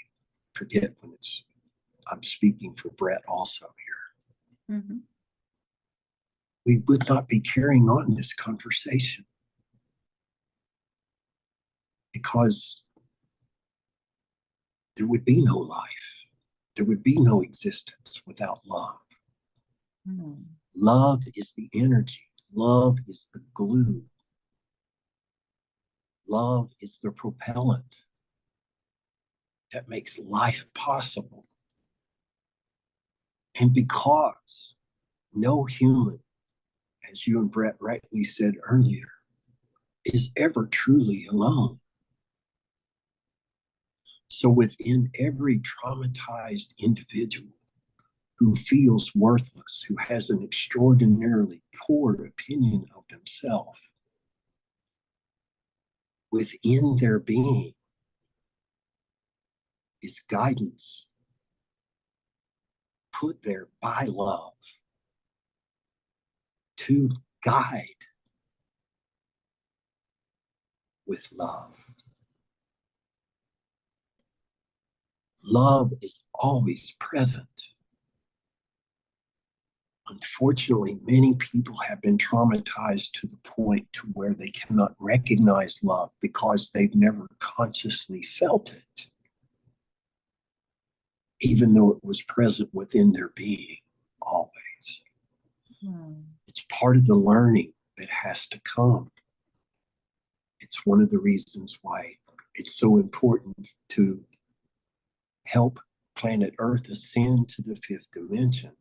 forget when I'm speaking for Brett also here. Mm-hmm. We would not be carrying on this conversation because there would be no life. There would be no existence without love. Love is the energy. Love is the glue. Love is the propellant that makes life possible. And because no human, as you and Brett rightly said earlier, is ever truly alone. So within every traumatized individual who feels worthless, who has an extraordinarily poor opinion of themselves, within their being is guidance put there by love to guide with love. Love is always present. Unfortunately, many people have been traumatized to the point to where they cannot recognize love because they've never consciously felt it, even though it was present within their being always. It's part of the learning that has to come. It's one of the reasons why it's so important to help planet Earth ascend to the fifth dimension.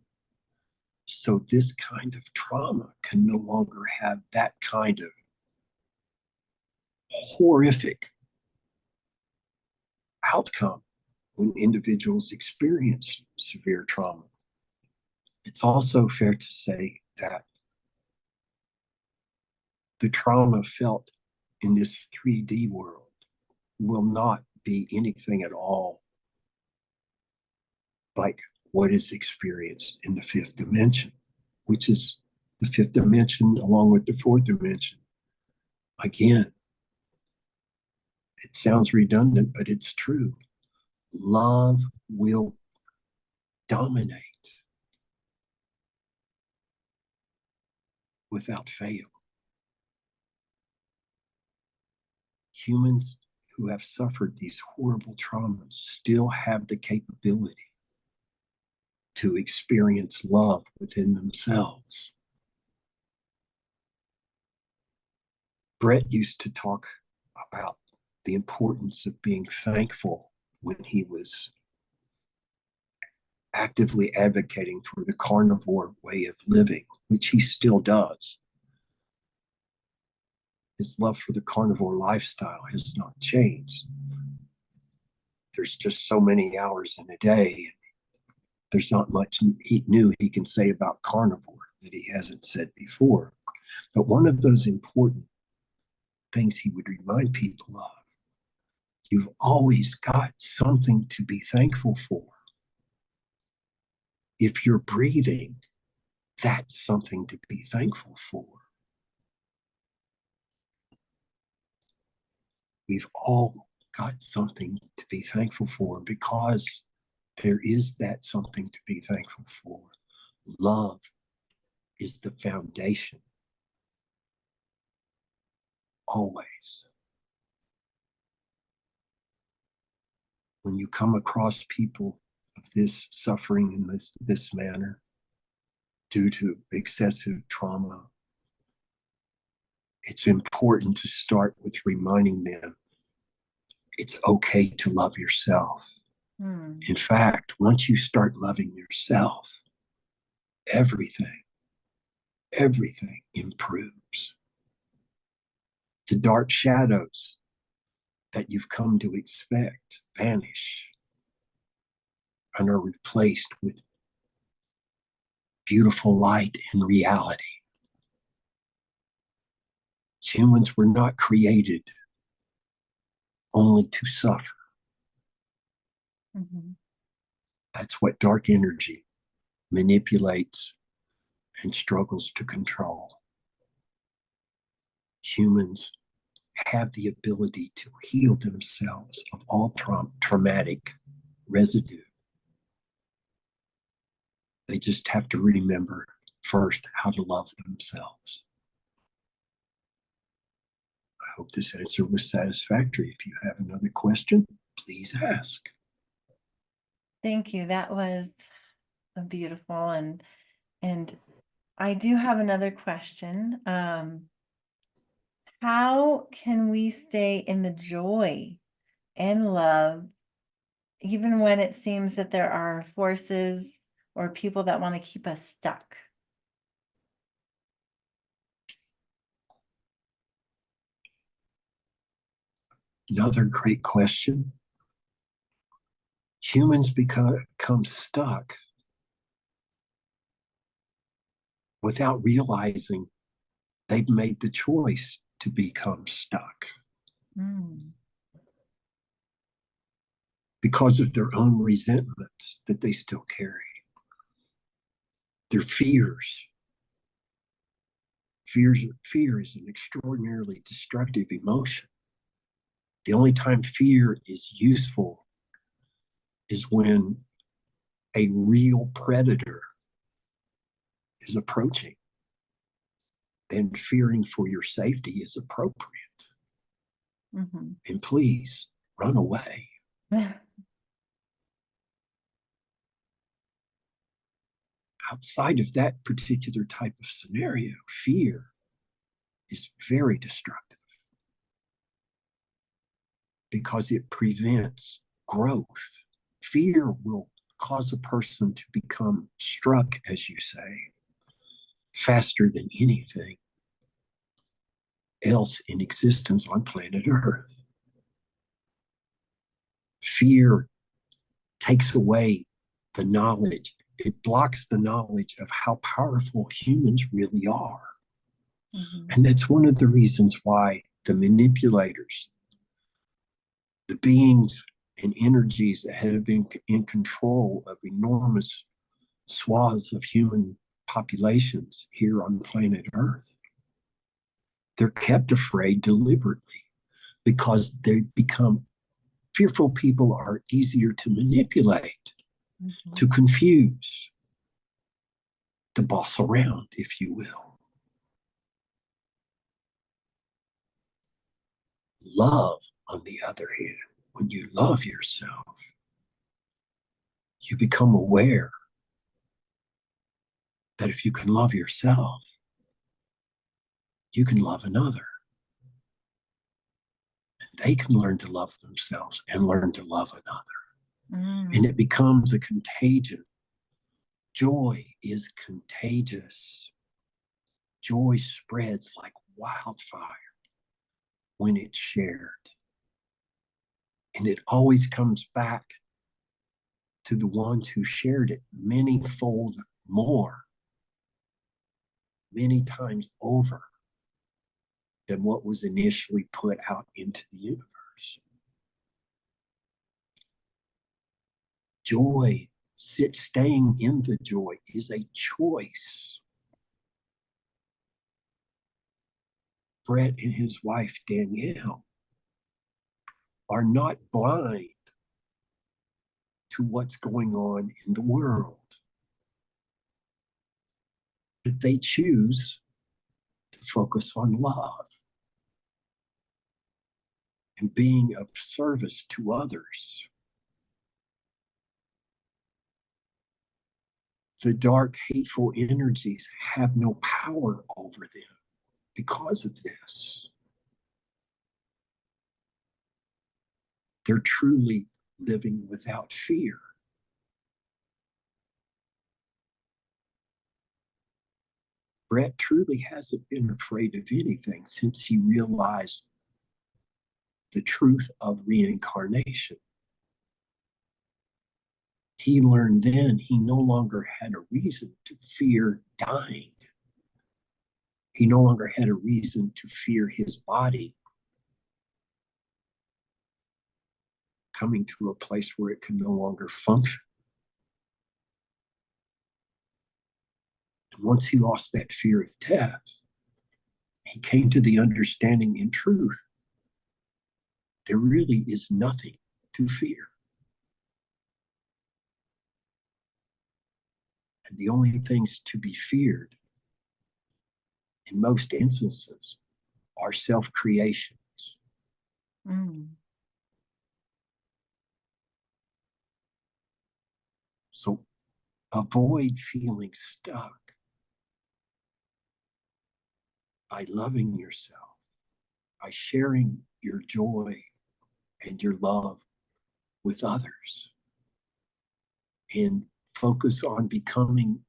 So this kind of trauma can no longer have that kind of horrific outcome when individuals experience severe trauma. It's also fair to say that the trauma felt in this 3D world will not be anything at all like what is experienced in the fifth dimension, which is the fifth dimension along with the fourth dimension. Again, it sounds redundant, but it's true. Love will dominate without fail. Humans who have suffered these horrible traumas still have the capability to experience love within themselves. Brett used to talk about the importance of being thankful when he was actively advocating for the carnivore way of living, which he still does. His love for the carnivore lifestyle has not changed. There's just so many hours in a day. There's not much new he can say about carnivore that he hasn't said before. But one of those important things he would remind people of, you've always got something to be thankful for. If you're breathing, that's something to be thankful for. We've all got something to be thankful for, because there is that something to be thankful for. Love is the foundation. Always. When you come across people of this suffering in this manner due to excessive trauma, it's important to start with reminding them it's okay to love yourself. In fact, once you start loving yourself, everything improves. The dark shadows that you've come to expect vanish and are replaced with beautiful light and reality. Humans were not created only to suffer. That's what dark energy manipulates and struggles to control. Humans have the ability to heal themselves of all traumatic residue. They just have to remember first how to love themselves. I hope this answer was satisfactory. If you have another question, please ask. Thank you. That was beautiful. And I do have another question. How can we stay in the joy and love, even when it seems that there are forces or people that want to keep us stuck? Another great question. Humans become stuck without realizing they've made the choice to become stuck because of their own resentments that they still carry, their fears. Fear is an extraordinarily destructive emotion. The only time fear is useful is when a real predator is approaching. Then fearing for your safety is appropriate. And please run away. Outside of that particular type of scenario, fear is very destructive because it prevents growth. Fear will cause a person to become struck, as you say, faster than anything else in existence on planet Earth. Fear takes away the knowledge. It blocks the knowledge of how powerful humans really are. And that's one of the reasons why the manipulators, the beings and energies that have been in control of enormous swaths of human populations here on planet Earth, they're kept afraid deliberately because they become fearful. People are easier to manipulate, to confuse, to boss around, if you will. Love, on the other hand, when you love yourself, you become aware that if you can love yourself, you can love another. And they can learn to love themselves and learn to love another. And Mm. it becomes a contagion. Joy is contagious. Joy spreads like wildfire when it's shared. And it always comes back to the ones who shared it many-fold more, many times over than what was initially put out into the universe. Joy, staying in the joy is a choice. Brett and his wife, Danielle, are not blind to what's going on in the world, but they choose to focus on love and being of service to others. The dark, hateful energies have no power over them because of this. They're truly living without fear. Brett truly hasn't been afraid of anything since he realized the truth of reincarnation. He learned then he no longer had a reason to fear dying. He no longer had a reason to fear his body coming to a place where it could no longer function. And once he lost that fear of death, he came to the understanding in truth there really is nothing to fear. And the only things to be feared in most instances are self-creations. Mm. So avoid feeling stuck by loving yourself, by sharing your joy and your love with others, and focus on becoming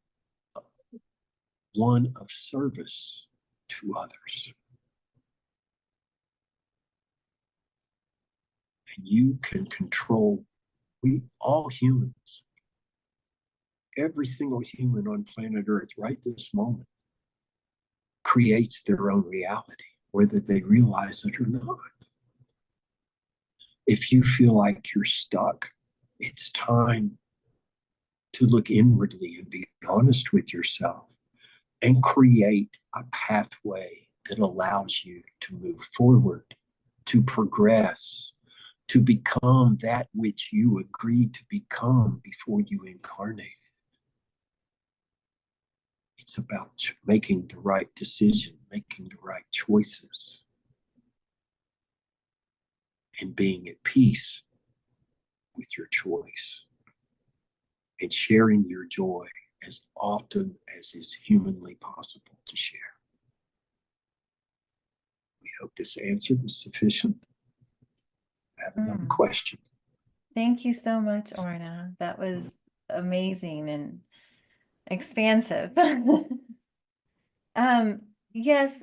one of service to others. And you can control, we all humans, every single human on planet Earth right this moment creates their own reality, whether they realize it or not. If you feel like you're stuck, it's time to look inwardly and be honest with yourself and create a pathway that allows you to move forward, to progress, to become that which you agreed to become before you incarnated. It's about making the right decision, making the right choices, and being at peace with your choice, and sharing your joy as often as is humanly possible to share. We hope this answer was sufficient. I have another Mm. question. Thank you so much, Orna. That was amazing and expansive. Um, yes,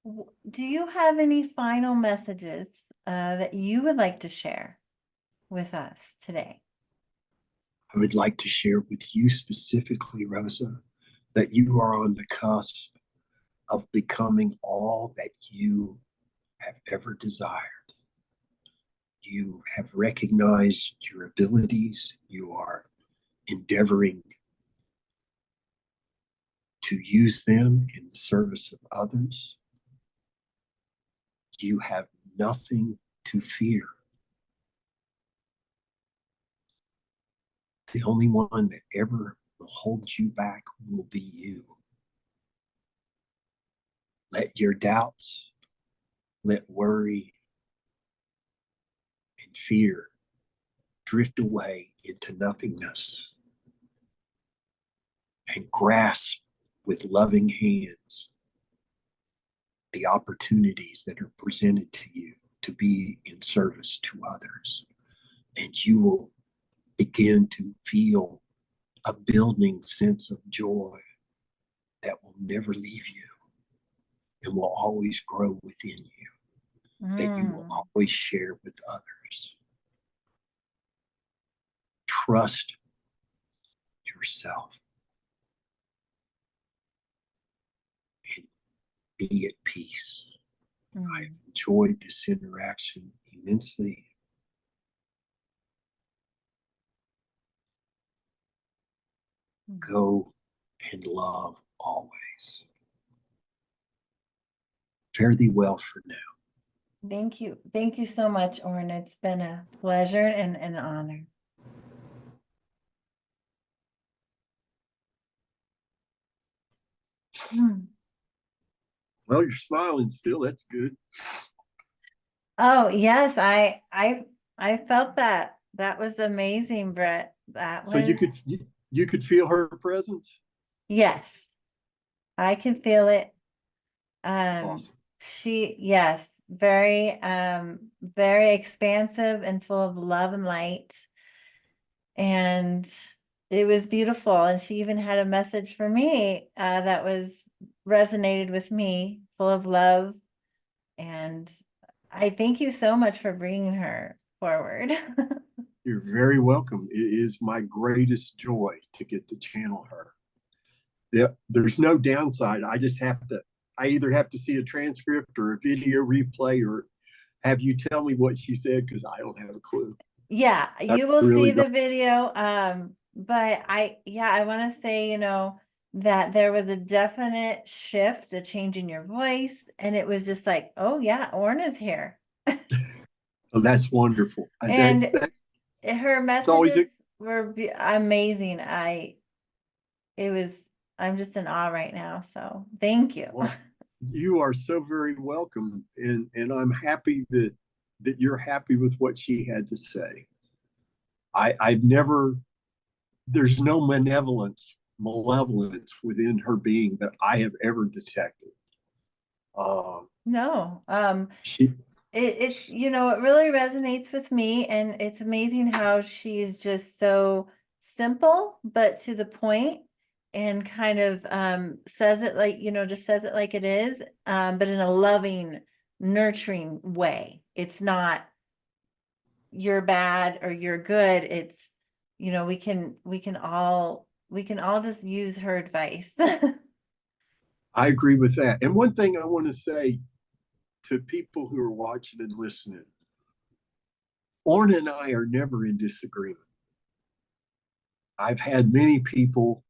do you have any final messages that you would like to share with us today? I would like to share with you specifically, Rosa, that you are on the cusp of becoming all that you have ever desired. You have recognized your abilities. You are endeavoring to use them in the service of others. You have nothing to fear. The only one that ever will hold you back will be you. Let your doubts, let worry and fear drift away into nothingness and grasp with loving hands the opportunities that are presented to you to be in service to others. And you will begin to feel a building sense of joy that will never leave you and will always grow within you, that you will Mm. always share with others. Trust yourself and be at peace. I have Mm. enjoyed this interaction immensely. Go and love always. Fare thee well for now. Thank you. Thank you so much, Orna. It's been a pleasure and an honor. Hmm. Well, you're smiling still. That's good. Oh, yes, I felt that. That was amazing, Brett. That So you was, could you could feel her presence. yes, I can feel it. Awesome. Yes, very, very expansive and full of love and light. And it was beautiful. And she even had a message for me, that was resonated with me, full of love. And I thank you so much for bringing her forward. You're very welcome. It is my greatest joy to get to channel her. Yeah, there's no downside. I either have to see a transcript or a video replay or have you tell me what she said because I don't have a clue. Yeah, I you will see really the don't. video. But I want to say, that there was a definite shift, a change in your voice, and it was just like, oh yeah, Orna's here. Oh, that's wonderful. And That's her it's always messages were amazing. It was, I'm just in awe right now. So thank you. well, you are so very welcome, and I'm happy that you're happy with what she had to say. I've never there's no malevolence within her being that I have ever detected. Um, No, she it really resonates with me, and it's amazing how she's just so simple but to the point, and kind of says it like, just says it like it is, but in a loving, nurturing way. It's not you're bad or you're good. It's, we can all just use her advice. I agree with that. And one thing I want to say to people who are watching and listening, Orna and I are never in disagreement. I've had many people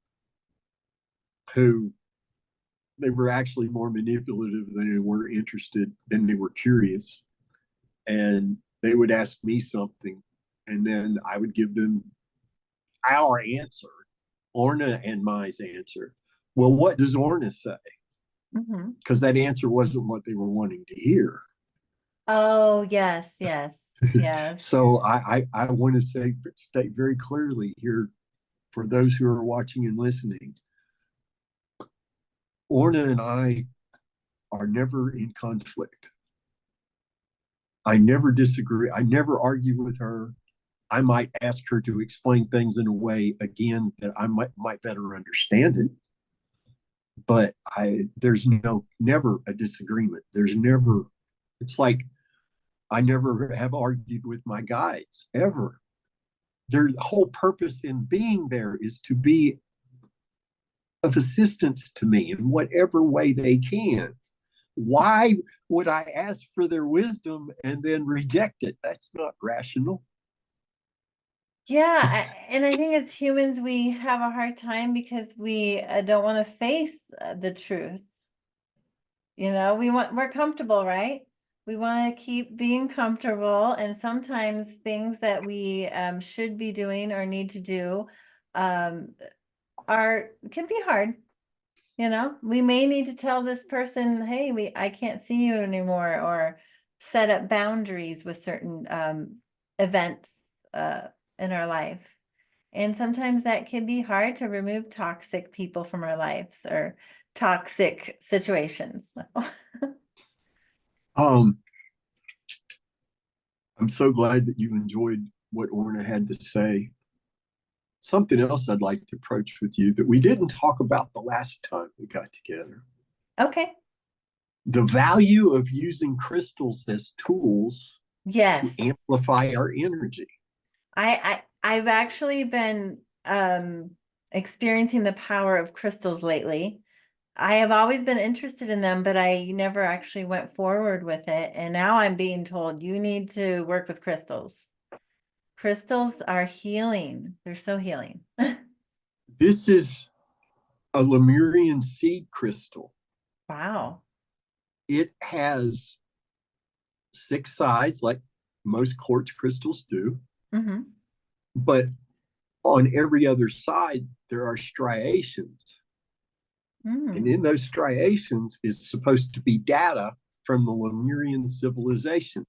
who they were actually more manipulative than they were interested, than they were curious. And they would ask me something, and then I would give them our answer, Orna and Mai's answer. Well, what does Orna say? Mhm. Because that answer wasn't what they were wanting to hear. Oh, yes, yes, yes. So I want to state very clearly here for those who are watching and listening, Orna and I are never in conflict. I never disagree. I never argue with her. I might ask her to explain things in a way again that I might better understand it. But there's never a disagreement. There's never it's like I never have argued with my guides ever. Their whole purpose in being there is to be of assistance to me in whatever way they can. Why would I ask for their wisdom and then reject it? That's not rational. Yeah, and I think as humans, we have a hard time because we don't want to face the truth. We're comfortable, right? We want to keep being comfortable, and sometimes things that we should be doing or need to do um, can be hard. We may need to tell this person, hey, I can't see you anymore, or set up boundaries with certain events in our life. And sometimes that can be hard to remove toxic people from our lives or toxic situations. Um, I'm so glad that you enjoyed what Orna had to say. Something else I'd like to approach with you that we didn't talk about the last time we got together. Okay. The value of using crystals as tools to Yes. amplify our energy. I've actually been experiencing the power of crystals lately. I have always been interested in them, but I never actually went forward with it. And now I'm being told you need to work with crystals. Crystals are healing. They're so healing. This is a Lemurian seed crystal. Wow. It has 6 sides, like most quartz crystals do, Mm-hmm. but on every other side, there are striations. And Mm. in those striations is supposed to be data from the Lemurian civilization.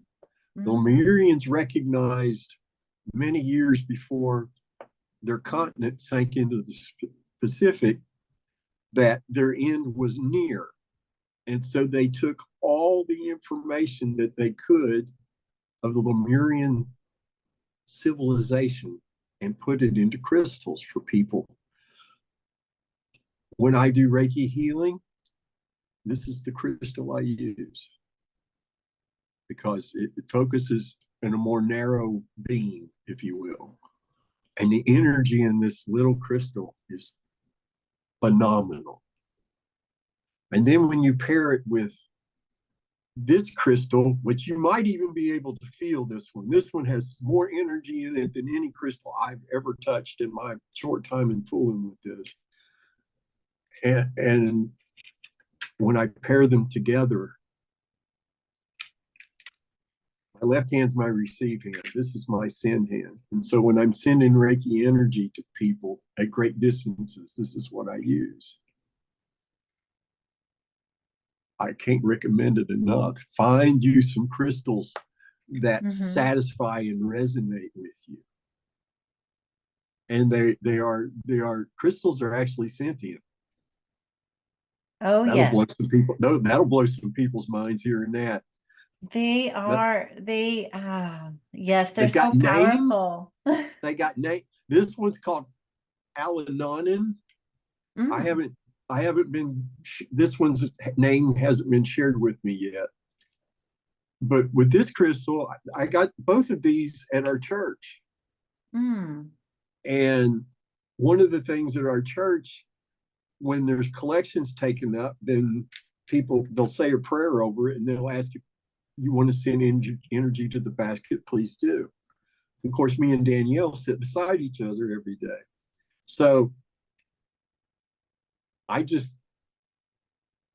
The Mm. Lemurians recognized many years before their continent sank into the Pacific that their end was near. And so they took all the information that they could of the Lemurian civilization and put it into crystals for people. When I do Reiki healing, this is the crystal I use because it focuses in a more narrow beam, if you will. And the energy in this little crystal is phenomenal. And then when you pair it with this crystal, which you might even be able to feel this one has more energy in it than any crystal I've ever touched in my short time in fooling with this. And when I pair them together, my left hand's my receive hand. This is my send hand. And so when I'm sending Reiki energy to people at great distances, this is what I use. I can't recommend it enough. Find you some crystals that Mm-hmm. satisfy and resonate with you. And they are crystals are actually sentient. Oh, That'll yes. blow some people. No, that'll blow some people's minds here and that. They But are, yes, they're they've got so names. powerful. They got name. This one's called Alanonin. I Mm. haven't I haven't been this one's name hasn't been shared with me yet. But with this crystal, I got both of these at our church. Mm. And one of the things at our church, when there's collections taken up, then people they'll say a prayer over it and they'll ask you want to send energy to the basket, please do. Of course, me and Danielle sit beside each other every day. So I just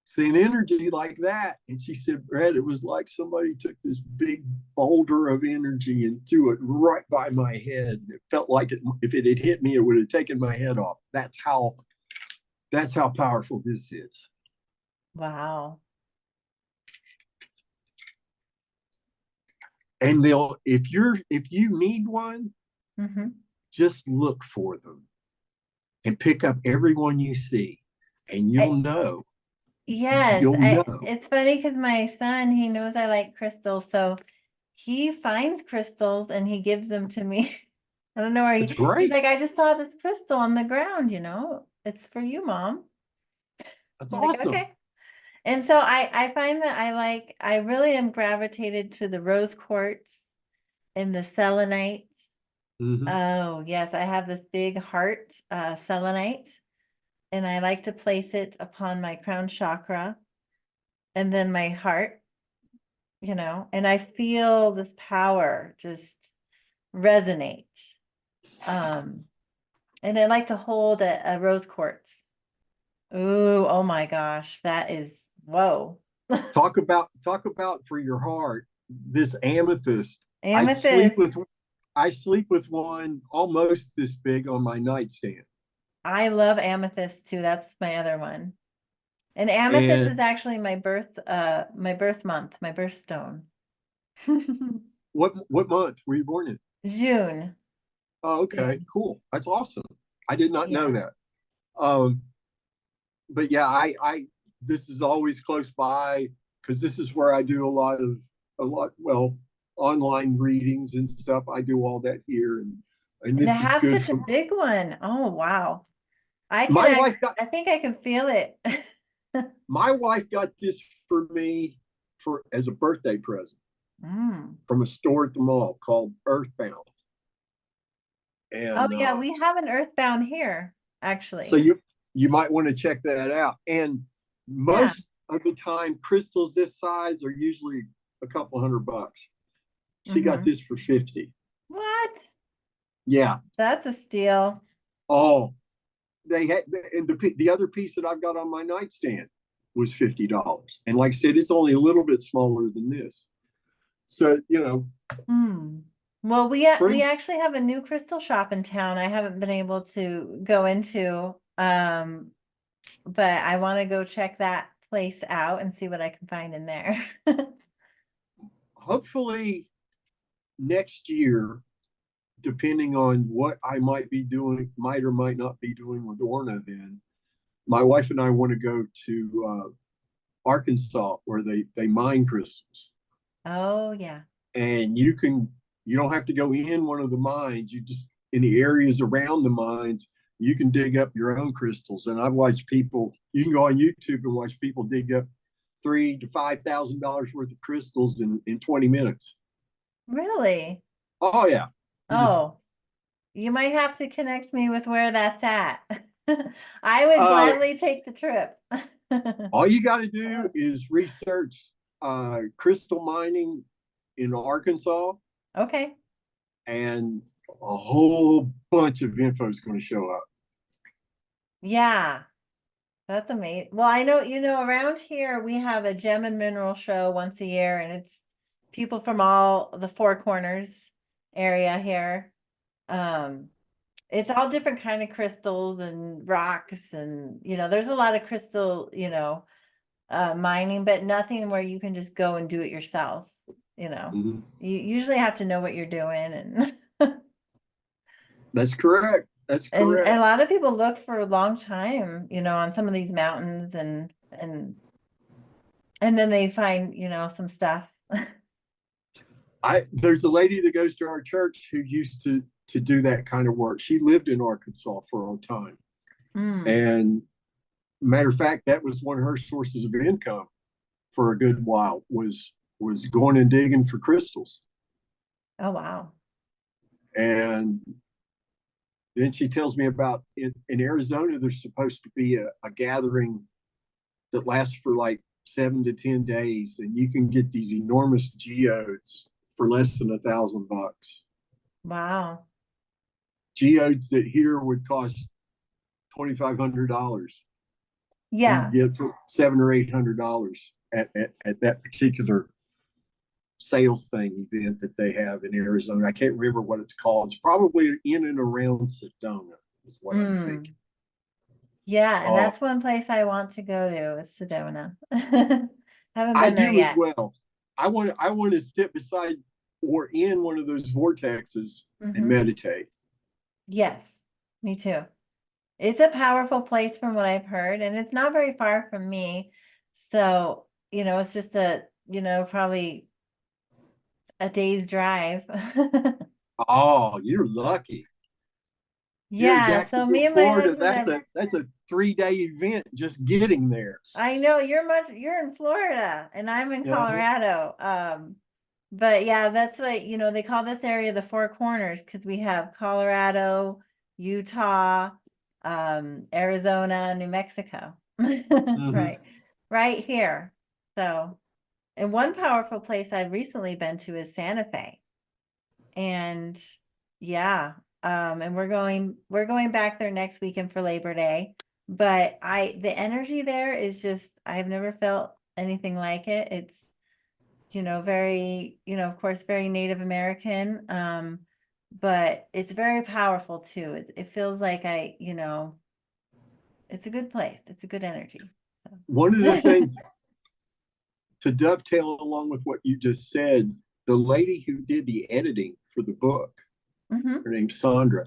sent energy like that. And she said, Brett, it was like somebody took this big boulder of energy and threw it right by my head. It felt like if it had hit me, it would have taken my head off. That's how powerful this is. Wow. And if you need one, Mm-hmm. just look for them and pick up every one you see, and I, yes, you'll know. it's funny because my son, he knows I like crystals, so he finds crystals and he gives them to me. I don't know where It's he's great. like, I just saw this crystal on the ground, it's for you, Mom. That's I'm like, awesome. okay. And so I find that I really am gravitated to the rose quartz and the selenite. Mm-hmm. Oh, yes, I have this big heart selenite, and I like to place it upon my crown chakra and then my heart, and I feel this power just resonate. Um, and I like to hold a rose quartz. Ooh, oh my gosh, that is whoa. Talk about for your heart this amethyst. I sleep Amethyst. with I sleep with one almost this big on my nightstand. I love amethyst too. That's my other one. And amethyst And is actually my birth month, my birthstone. what month were you born in? June. Oh, okay, June. cool. That's awesome. I did not know Yeah. that. Um, but yeah, I this is always close by because this is where I do a lot. Well, online readings and stuff. I do all that here, and And to this is have good such a for big one. Oh, wow. my wife got I think I can feel it. my wife got this for me for as a birthday present Mm. from a store at the mall called Earthbound. Oh And yeah, we have an Earthbound here, so actually. you might want to check that out. And Yeah. most of the time, crystals this size are usually a couple $100. She got Hmm. this for 50. What? Yeah. That's a steal. Oh, they had, and the other piece that I've got on my nightstand was $50. And like I said, it's only a little bit smaller than this. So, Hmm. Well, we bring, actually have a new crystal shop in town. I haven't been able to go into, but I want to go check that place out and see what I can find in there. hopefully next year, depending on what I might be doing, might or might not be doing with Orna, then my wife and I want to go to Arkansas where they mine crystals, Oh yeah. and you don't have to go in one of the mines. You just in the areas around the mines, you can dig up your own crystals. And I've watched people. You can go on YouTube and watch people dig up $3,000 to $5,000 worth of crystals in 20 minutes. Really? Oh yeah, you just Oh, you might have to connect me with where that's at. I would uh, gladly take the trip. all you got to do is research crystal mining in Arkansas, Okay. and a whole bunch of info is going to show up. Yeah, that's amazing. Well, I know, around here we have a gem and mineral show once a year, and it's people from all the Four Corners area here. Um, it's all different kind of crystals and rocks, and there's a lot of crystal, mining, but nothing where you can just go and do it yourself. Mm-hmm. You usually have to know what you're doing, and That's correct. That's and a correct. lot of people look for a long time, on some of these mountains, and then they find, some stuff. There's a lady that goes to our church who used to do that kind of work. She lived in Arkansas for a time, Mm. and matter of fact, that was one of her sources of income for a good while was going and digging for crystals. Oh, wow. And then she tells me about in Arizona, there's supposed to be a gathering that lasts for like 7 to 10 days, and you can get these enormous geodes for less than $1,000. Wow. Geodes that here would cost $2,500, you Yeah. get for $700 or $800 at that particular sales thing event that they have in Arizona. I can't remember what it's called. It's probably in and around Sedona, is what I'm Mm. thinking. Yeah, and Oh, that's one place I want to go to is Sedona. Haven't I been there do as yet. well. I want to sit beside or in one of those vortexes and Hmm. meditate. Yes, me too. It's a powerful place from what I've heard, and it's not very far from me. So, it's just probably a day's drive. Oh, you're lucky. You're in Yeah, so me Jacksonville, and my Florida. husband That's have, a 3-day event just getting there. I know you're in Florida and I'm in Uh-huh. Colorado. But yeah, that's what, they call this area the Four Corners because we have Colorado, Utah, Arizona, New Mexico. Mm-hmm. Right. Right here. So, and one powerful place I've recently been to is Santa Fe. And yeah, and we're going back there next weekend for Labor Day. But the energy there is just, I've never felt anything like it. It's, very, of course, very Native American. But it's very powerful too. It feels like it's a good place. It's a good energy. One of the So. things to dovetail along with what you just said, the lady who did the editing for the book, Hmm. her name's Sandra,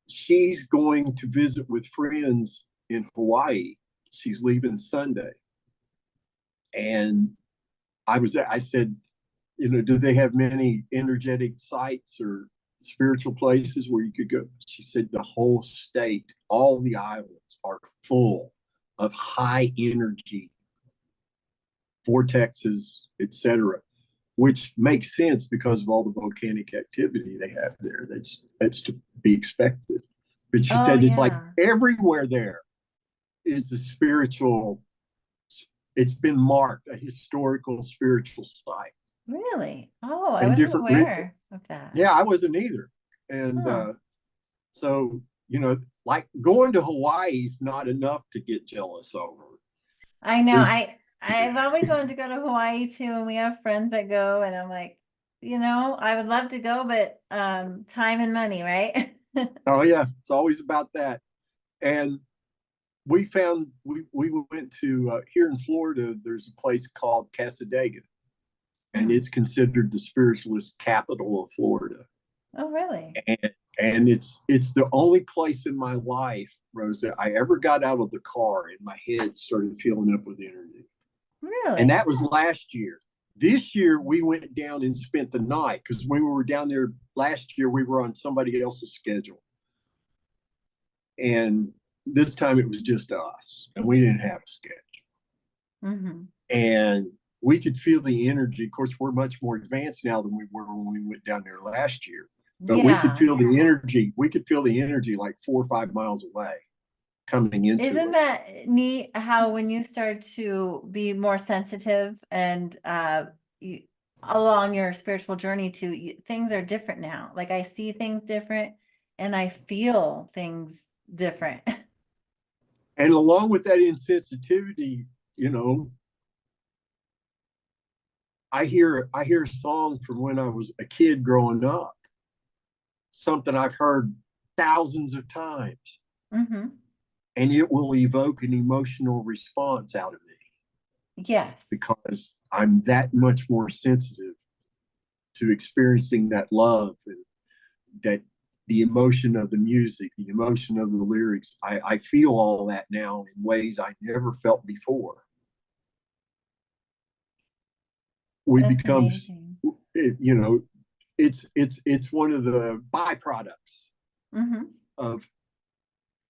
she's going to visit with friends in Hawaii. She's leaving Sunday. And I said, do they have many energetic sites or spiritual places where you could go? She said the whole state, all the islands are full of high energy vortexes, etc., which makes sense because of all the volcanic activity they have there. That's to be expected. But she Oh said it's like yeah. everywhere there is a spiritual, it's been marked a historical spiritual site. Really? Oh, I And wasn't different, aware of that. yeah, I wasn't either. And Huh. so, like going to Hawaii is not enough to get jealous over. I know. There's, I've always wanted to go to Hawaii too, and we have friends that go, and I'm like, I would love to go, but time and money, right? oh yeah, it's always about that. And we went to here in Florida. There's a place called Casadega, and Mm. it's considered the spiritualist capital of Florida. Oh, really? And it's the only place in my life, Rose, that I ever got out of the car and my head started filling up with energy. And Really? that was last year. This year we went down and spent the night because when we were down there last year, we were on somebody else's schedule. And this time it was just us, and we didn't have a schedule. Mm-hmm. And we could feel the energy. Of course, we're much more advanced now than we were when we went down there last year. But we could Yeah. feel the energy. We could feel the energy like 4 or 5 miles away coming into Isn't us. that neat how when you start to be more sensitive and you, along your spiritual journey too, things are different now. Like I see things different and I feel things different. And along with that insensitivity, I hear a song from when I was a kid growing up, something I've heard thousands of times, Hmm. and it will evoke an emotional response out of me Yes. because I'm that much more sensitive to experiencing that love and that the emotion of the music, the emotion of the lyrics. I feel all that now in ways I never felt before. We That's become, amazing. it's one of the byproducts Hmm. of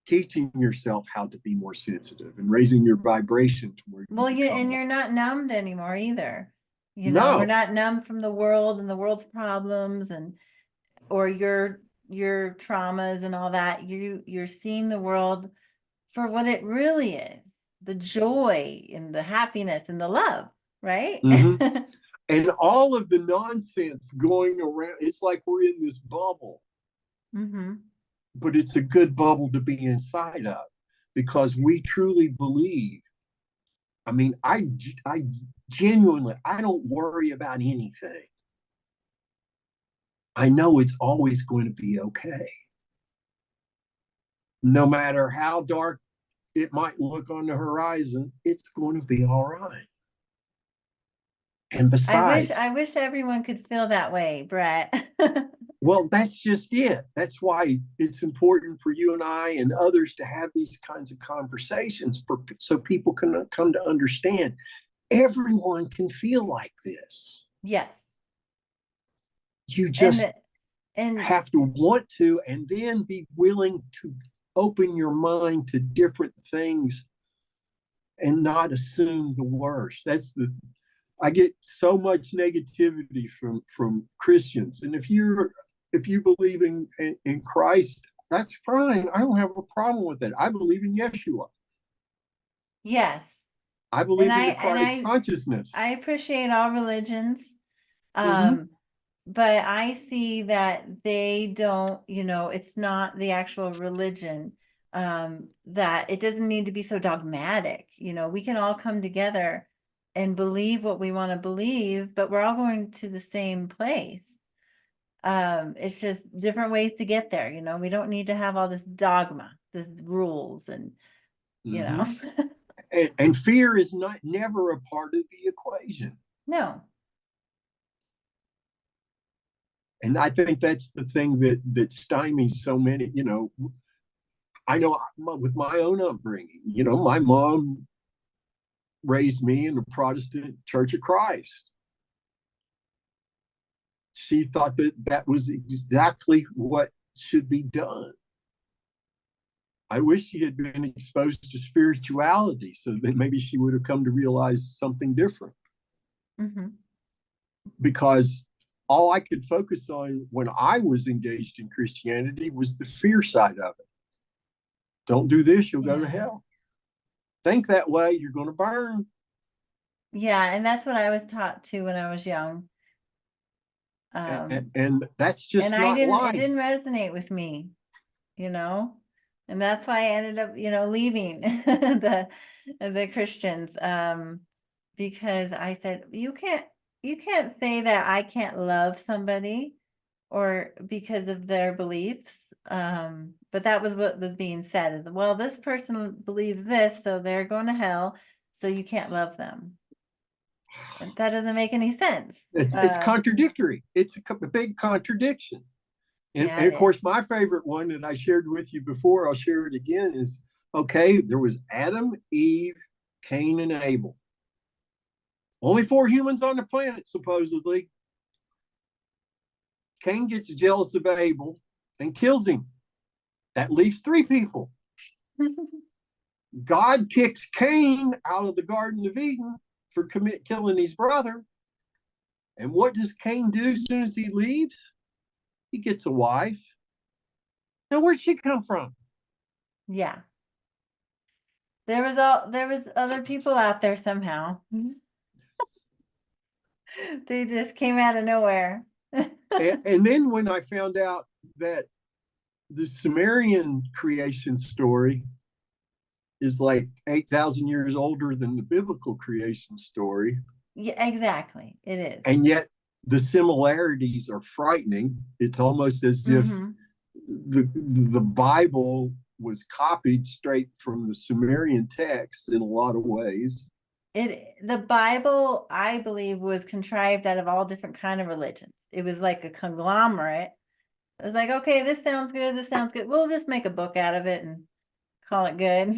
teaching yourself how to be more sensitive and raising your vibration to where you Well, become and more. you're not numbed anymore either. We're No. not numb from the world and the world's problems and or your traumas and all that. You're seeing the world for what it really is, the joy and the happiness and the love, right? Mm-hmm. And all of the nonsense going around, it's like we're in this bubble, Hmm. but it's a good bubble to be inside of because we truly believe. I mean, I genuinely, I don't worry about anything. I know it's always going to be okay. No matter how dark it might look on the horizon, it's going to be all right. And besides, I wish everyone could feel that way, Brett. well, that's just it. That's why it's important for you and I and others to have these kinds of conversations so people can come to understand everyone can feel like this. Yes. You And just the, and have to want to and then be willing to open your mind to different things and not assume the worst. I get so much negativity from Christians. And if you believe in Christ, that's fine. I don't have a problem with it. I believe in Yeshua. yes. I And believe in I the and Christ I consciousness. I appreciate all religions. Mm-hmm. Um, but I see that they don't, it's not the actual religion, that it doesn't need to be so dogmatic. We can all come together and believe what we want to believe, but we're all going to the same place. It's just different ways to get there. We don't need to have all this dogma, this rules and, you Mm-hmm. know, And fear is not never a part of the equation. no. And I think that's the thing that stymies so many. I know with my own upbringing. My mom raised me in the Protestant Church of Christ. she thought that that was exactly what should be done. I wish she had been exposed to spirituality so that maybe she would have come to realize something different. Mm-hmm. Because all I could focus on when I was engaged in Christianity was the fear side of it. Don't do this, you'll go to hell. Think that way, you're going to burn. Yeah, and that's what I was taught too when I was young. And that's just and not life. It didn't resonate with me, you know, and that's why I ended up, you know, leaving the Christians, because I said, you can't say that I can't love somebody or because of their beliefs. But that was what was being said is, well, this person believes this, so they're going to hell, so you can't love them. And that doesn't make any sense. It's contradictory. It's a big contradiction. And of course, my favorite one that I shared with you before, I'll share it again, is okay, there was Adam, Eve, Cain, and Abel. Only 4 humans on the planet, supposedly. Cain gets jealous of Abel and kills him. That leaves 3 people. God kicks Cain out of the Garden of Eden for killing his brother. And what does Cain do as soon as he leaves? He gets a wife. Now, where'd she come from? Yeah. There was other people out there somehow. They just came out of nowhere. And then when I found out that the Sumerian creation story is like 8,000 years older than the biblical creation story. Yeah, exactly. It is. And yet the similarities are frightening. It's almost as if the Bible was copied straight from the Sumerian text in a lot of ways. The Bible, I believe, was contrived out of all different kind of religions. It was like a conglomerate. It was like, okay, this sounds good. This sounds good. We'll just make a book out of it and call it good.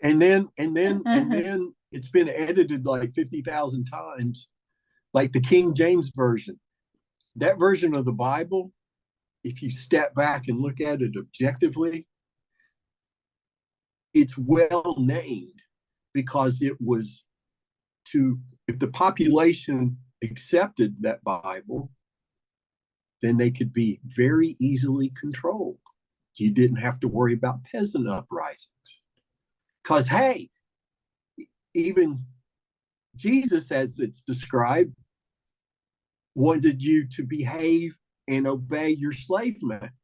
and then it's been edited like 50,000 times, like the King James version. That version of the Bible, if you step back and look at it objectively, it's well named because it was if the population accepted that Bible, then they could be very easily controlled. You didn't have to worry about peasant uprisings. Because, hey, even Jesus, as it's described, wanted you to behave and obey your slave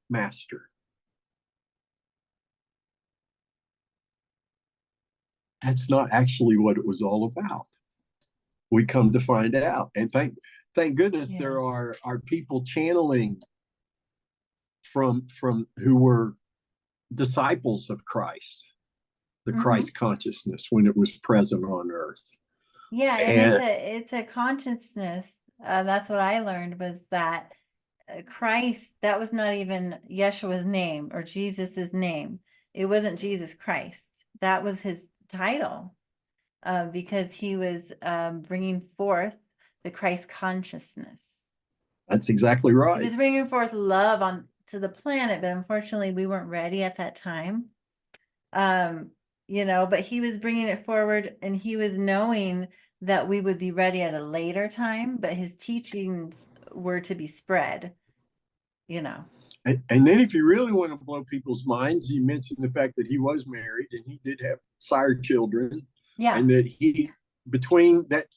master. That's not actually what it was all about. We come to find out. And thank goodness there are people channeling from who were disciples of Christ, the Christ consciousness when it was present on earth. Yeah, and it's a consciousness. That's what I learned was that Christ, that was not even Yeshua's name or Jesus's name. It wasn't Jesus Christ. That was his title, because he was bringing forth the Christ consciousness. That's exactly right. He was bringing forth love to the planet, but unfortunately we weren't ready at that time. You know, but he was bringing it forward, and he was knowing that we would be ready at a later time, but his teachings were to be spread, you know. And then if you really want to blow people's minds, you mentioned the fact that he was married and he did have sired children. Yeah. And that he, between that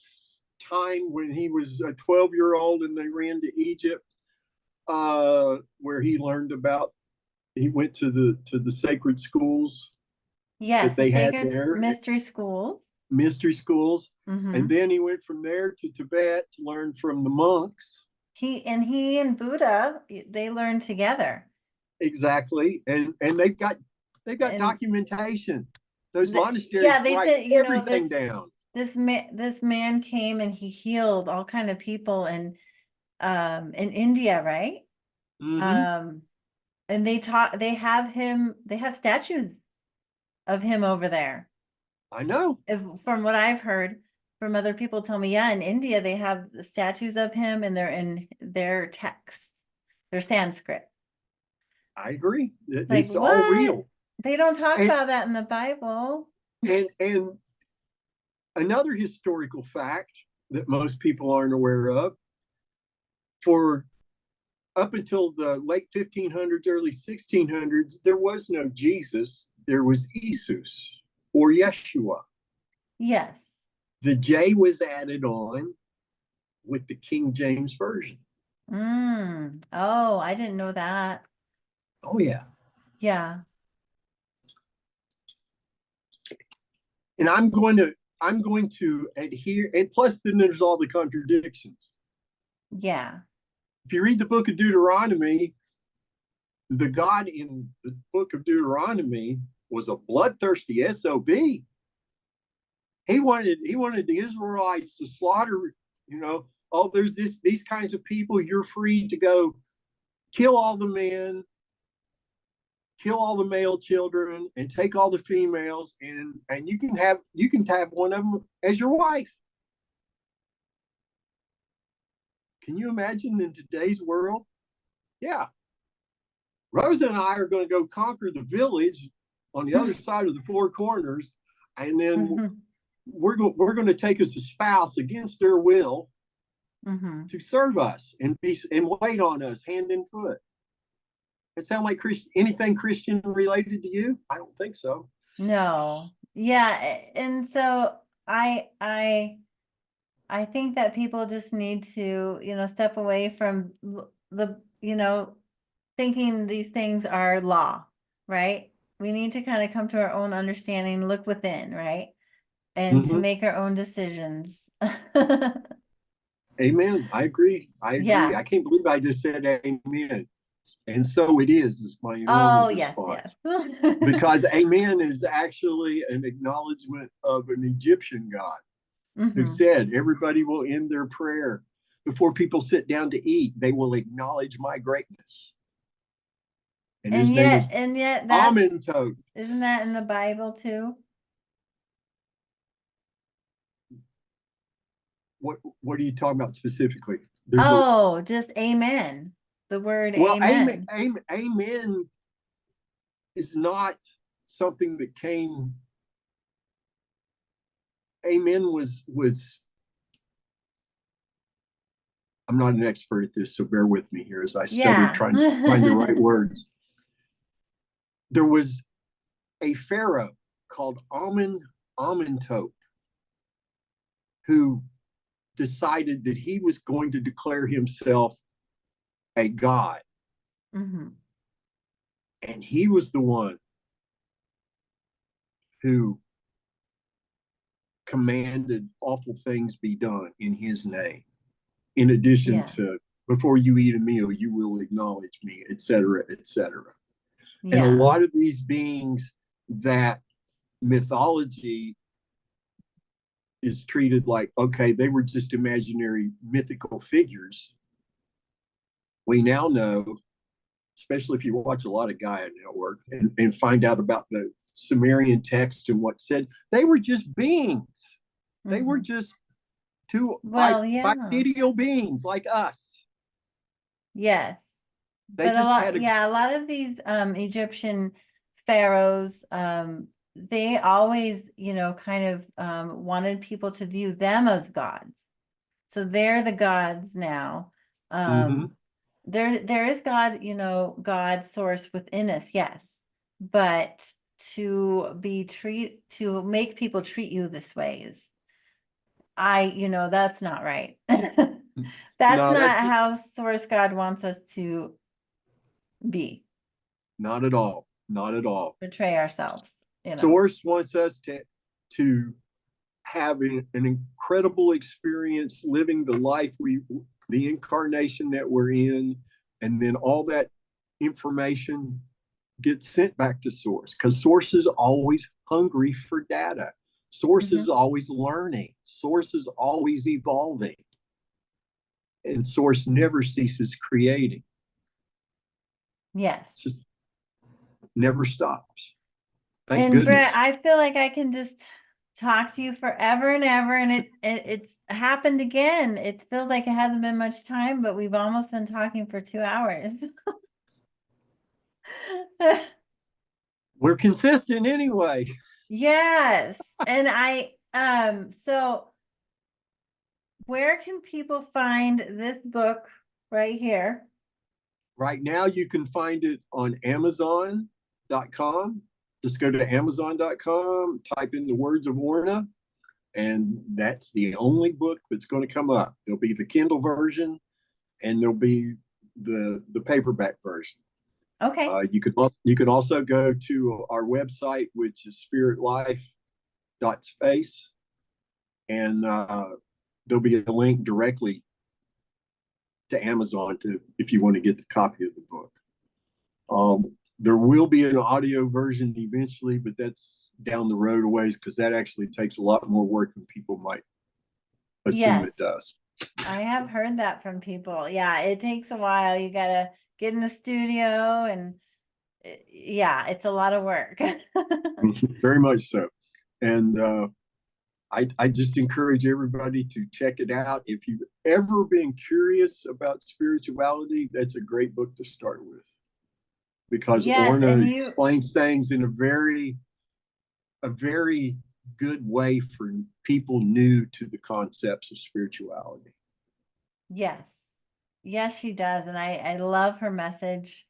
time when he was a 12-year-old and they ran to Egypt, where he learned about, he went to the sacred schools. Yes, that they the had sacred there. Mystery schools. Mystery schools. And then he went from there to Tibet to learn from the monks. He and Buddha, they learned together. Exactly. And they've got documentation. Those monasteries they write said, everything down. This man came and he healed all kind of people in India, right? And they have statues of him over there. I know. From what I've heard from other people tell me, in India they have the statues of him, and they're in their texts, their Sanskrit. I agree. Like, It's all what? real. They don't talk And, about that in the Bible. and another historical fact that most people aren't aware of, for up until the late 1500s, early 1600s, there was no Jesus. There was Jesus or Yeshua. Yes. The J was added on with the King James Version. Oh, I didn't know that. Oh, yeah. Yeah. And I'm going to adhere, and plus then there's all the contradictions. Yeah. If you read the book of Deuteronomy, the God in the book of Deuteronomy was a bloodthirsty SOB. He wanted the Israelites to slaughter, oh, there's these kinds of people, you're free to go kill all the men, kill all the male children, and take all the females, and you can have one of them as your wife. Can you imagine in today's world? Yeah. Rosa and I are going to go conquer the village on the other side of the four corners, and then we're going to take us a spouse against their will to serve us and wait on us hand and foot. It sound like anything Christian related to you? I don't think so. No. Yeah. And so I think that people just need to, step away from the, thinking these things are law, right? We need to kind of come to our own understanding, look within, right? And to make our own decisions. Amen. I agree. Yeah. I can't believe I just said amen. And so it is my normal Oh, yes, response. yes. Because amen is actually an acknowledgement of an Egyptian God who said, everybody will end their prayer before people sit down to eat. They will acknowledge my greatness. And his name is that's, Amenhotep. isn't that in the Bible too? What are you talking about specifically? Just amen. The word well, amen. Amen is not something that came. Amen was. I'm not an expert at this, so bear with me here as I stutter trying to find the right words. There was a pharaoh called Amenhotep who decided that he was going to declare himself a god. And he was the one who commanded awful things be done in his name. In addition to, before you eat a meal, you will acknowledge me, etc., etc. And a lot of these beings that mythology is treated like, okay, they were just imaginary mythical figures. We now know, especially if you watch a lot of Gaia Network and find out about the Sumerian text and what said, they were just beings. They were just bipedal beings like us. Yes. They But a lot of these Egyptian pharaohs, they always, kind of wanted people to view them as gods. So they're the gods now. There is God, God source within us, yes. But to make people treat you this way is that's not right. That's not how source God wants us to be. Not at all. Not at all. Portray ourselves. Source wants us to have an incredible experience living the life the incarnation that we're in, and then all that information gets sent back to source, because source is always hungry for data. Source is always learning. Source is always evolving. And source never ceases creating. Yes. It's just never stops. Thank goodness. Brett, I feel like I can just talk to you forever and ever, and it's happened again. It feels like it hasn't been much time, but we've almost been talking for 2 hours. We're consistent anyway. Yes. And so where can people find this book right here? Right now, you can find it on Amazon.com. Just go to Amazon.com, type in the words of Orna, and that's the only book that's going to come up. There'll be the Kindle version, and there'll be the paperback version. Okay. You could also go to our website, which is spiritlife.space, and there'll be a link directly to Amazon to if you want to get the copy of the book. There will be an audio version eventually, but that's down the road a ways because that actually takes a lot more work than people might assume Yes. it does. I have heard that from people. Yeah, it takes a while. You gotta get in the studio and yeah, it's a lot of work. Very much so. And I just encourage everybody to check it out. If you've ever been curious about spirituality, that's a great book to start with because Yes, Orna and explains things in a very good way for people new to the concepts of spirituality. yes. Yes, she does. And I love her message.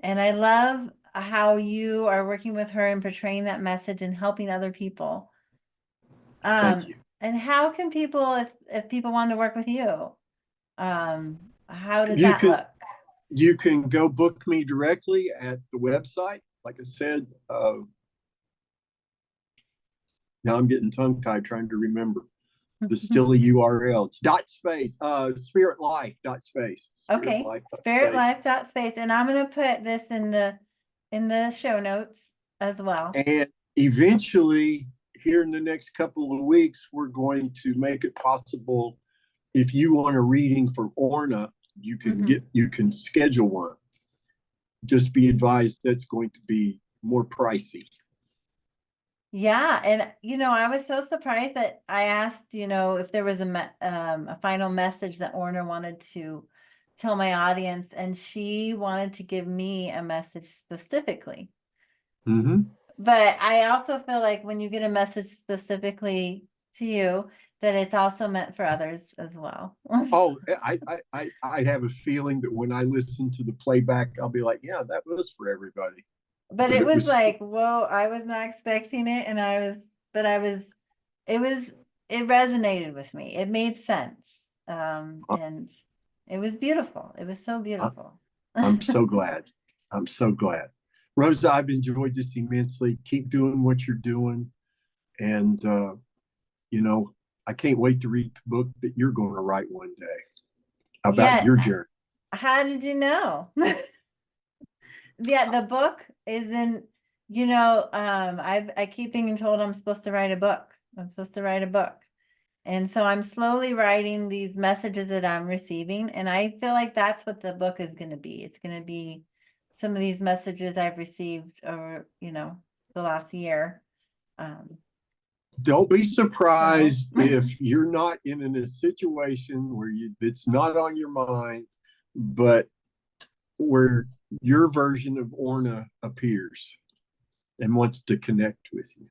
And I love how you are working with her and portraying that message and helping other people. Thank you. And how can people, if people want to work with you, how does You that can look? you can go book me directly at the website. Like I said, now I'm getting tongue tied trying to remember. There's still a URL. It's dot space, spirit life dot space. Spirit Okay, life dot space. spiritlife.space. And I'm gonna put this in the show notes as well. And eventually, here in the next couple of weeks, we're going to make it possible if you want a reading for Orna, you can schedule one. Just be advised that's going to be more pricey. Yeah, and I was so surprised that I asked, if there was a final message that Orna wanted to tell my audience, and she wanted to give me a message specifically. Mm-hmm. But I also feel like when you get a message specifically to you, that it's also meant for others as well. Oh, I have a feeling that when I listen to the playback, I'll be like, yeah, that was for everybody. But Because it it was was like, whoa, I was not expecting it, and it was, it resonated with me. It made sense. And it was beautiful. It was so beautiful. I'm so glad. I'm so glad. Rosa, I've enjoyed this immensely. Keep doing what you're doing. And, you know, I can't wait to read the book that you're going to write one day about Yeah. your journey. How did you know? Yeah, the book is in, I keep being told I'm supposed to write a book. I'm supposed to write a book. And so I'm slowly writing these messages that I'm receiving. And I feel like that's what the book is going to be. It's going to be some of these messages I've received over, the last year. Don't be So surprised if you're not in a situation where it's not on your mind, but where your version of Orna appears and wants to connect with you.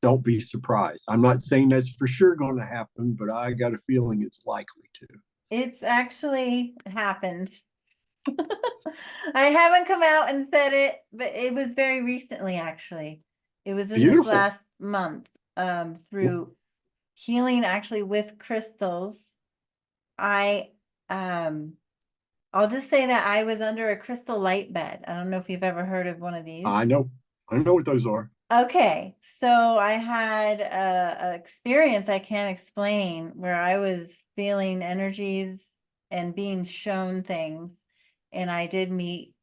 Don't be surprised. I'm not saying that's for sure going to happen, but I got a feeling it's likely to. it's actually happened. I haven't come out and said it, but it was very recently, actually. It was in this Beautiful. last month, through healing actually with crystals. I I'll just say that I was under a crystal light bed. I don't know if you've ever heard of one of these. I know. I know what those are. Okay, so I had a experience I can't explain where I was feeling energies and being shown things, and I did meet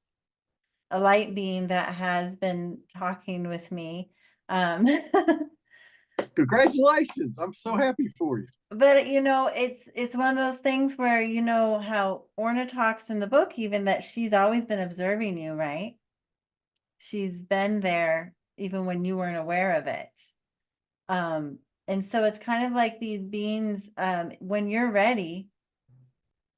a light being that has been talking with me. Congratulations. I'm so happy for you. But it's one of those things where how Orna talks in the book, even that she's always been observing you, right? She's been there even when you weren't aware of it. And so it's kind of like these beings, when you're ready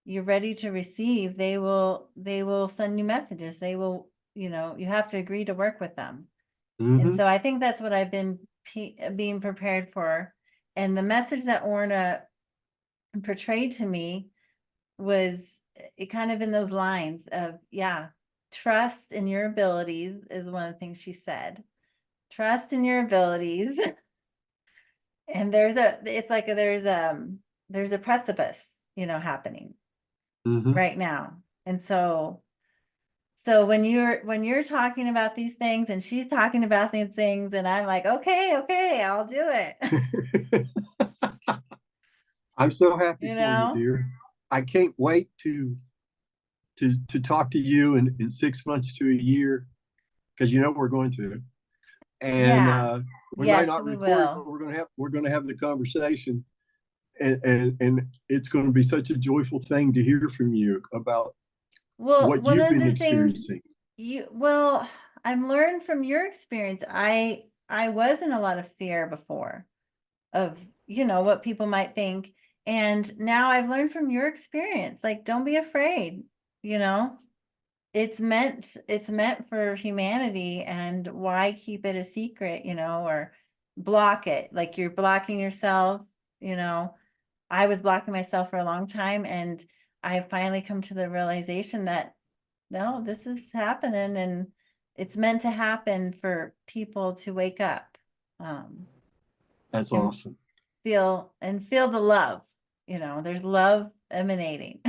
to receive, they will send you messages. They will, you have to agree to work with them. And Hmm. so I think that's what I've been being prepared for. And the message that Orna portrayed to me was it kind of in those lines of, yeah, trust in your abilities is one of the things she said. Trust in your abilities. And there's a precipice, happening Hmm. right now. And so when you're talking about these things and she's talking about these things and I'm like, okay, I'll do it. I'm so happy You for you, know? dear. I can't wait to talk to you in 6 months to a year, because we're going to. And Yeah. we might Yes, not we record it, will. but we're gonna have the conversation. And it's going to be such a joyful thing to hear from you about Well, what one you've of been the things experiencing. well, I'm learned from your experience. I was in a lot of fear before of, what people might think. And now I've learned from your experience, like, don't be afraid, you know? It's meant for humanity, and why keep it a secret, or block it? Like you're blocking yourself, you know. I was blocking myself for a long time, and I finally come to the realization that no, this is happening, and it's meant to happen for people to wake up, um, That's and awesome. feel the love. There's love emanating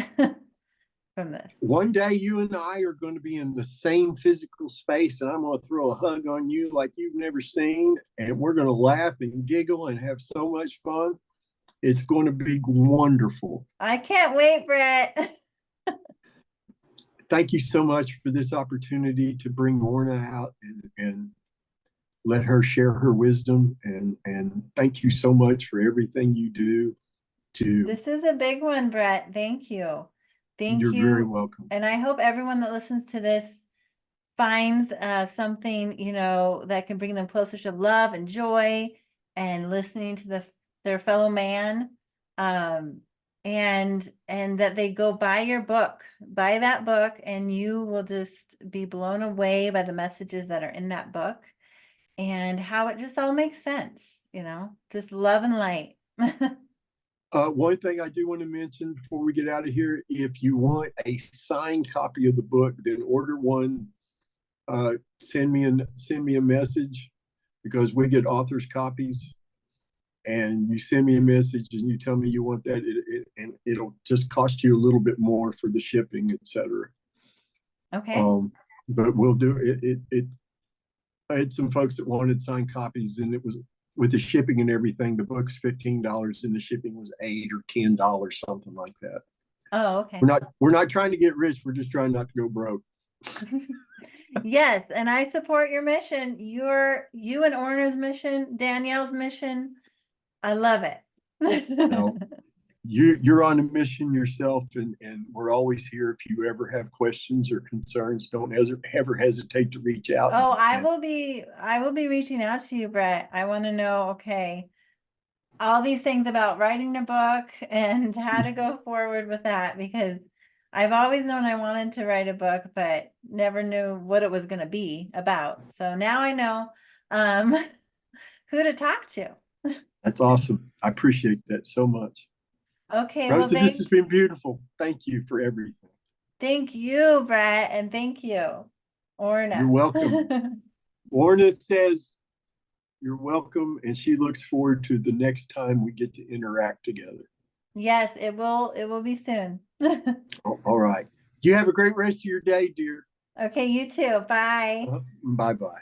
from this. One day you and I are going to be in the same physical space, and I'm going to throw a hug on you like you've never seen, and we're going to laugh and giggle and have so much fun. It's going to be wonderful. I can't wait, Brett. Thank you so much for this opportunity to bring Orna out and let her share her wisdom. And thank you so much for everything you do to. This is a big one, Brett. Thank you. Thank You're very you. welcome. And I hope everyone that listens to this finds something, that can bring them closer to love and joy and listening to their fellow man. Um, and that they go buy that book, and you will just be blown away by the messages that are in that book and how it just all makes sense, just love and light. One thing I do want to mention before we get out of here, if you want a signed copy of the book, then order one. Send me a message, because we get authors copies, and you send me a message and you tell me you want that, and it'll just cost you a little bit more for the shipping, etc. Okay. But we'll do it. I had some folks that wanted signed copies, and it was with the shipping and everything. The book's $15, and the shipping was $8 or $10, something like that. Oh, okay. We're not trying to get rich. We're just trying not to go broke. Yes, and I support your mission. You and Orna's mission, Danielle's mission. I love it. Now, you're on a mission yourself, and we're always here. If you ever have questions or concerns, don't ever hesitate to reach out. Oh, I And will be reaching out to you, Brett. I want to know, okay, all these things about writing a book and how to go forward with that, because I've always known I wanted to write a book, but never knew what it was going to be about. So now I know um, who to talk to. that's awesome. I appreciate that so much. Okay, well, Rosa, this has been beautiful. Thank you for everything. thank you, Brett, and thank you, You're Orna. welcome. Orna says you're welcome, and she looks forward to the next time we get to interact together. Yes, it will be soon. All right. You have a great rest of your day, dear. Okay, you too. Bye. Bye bye.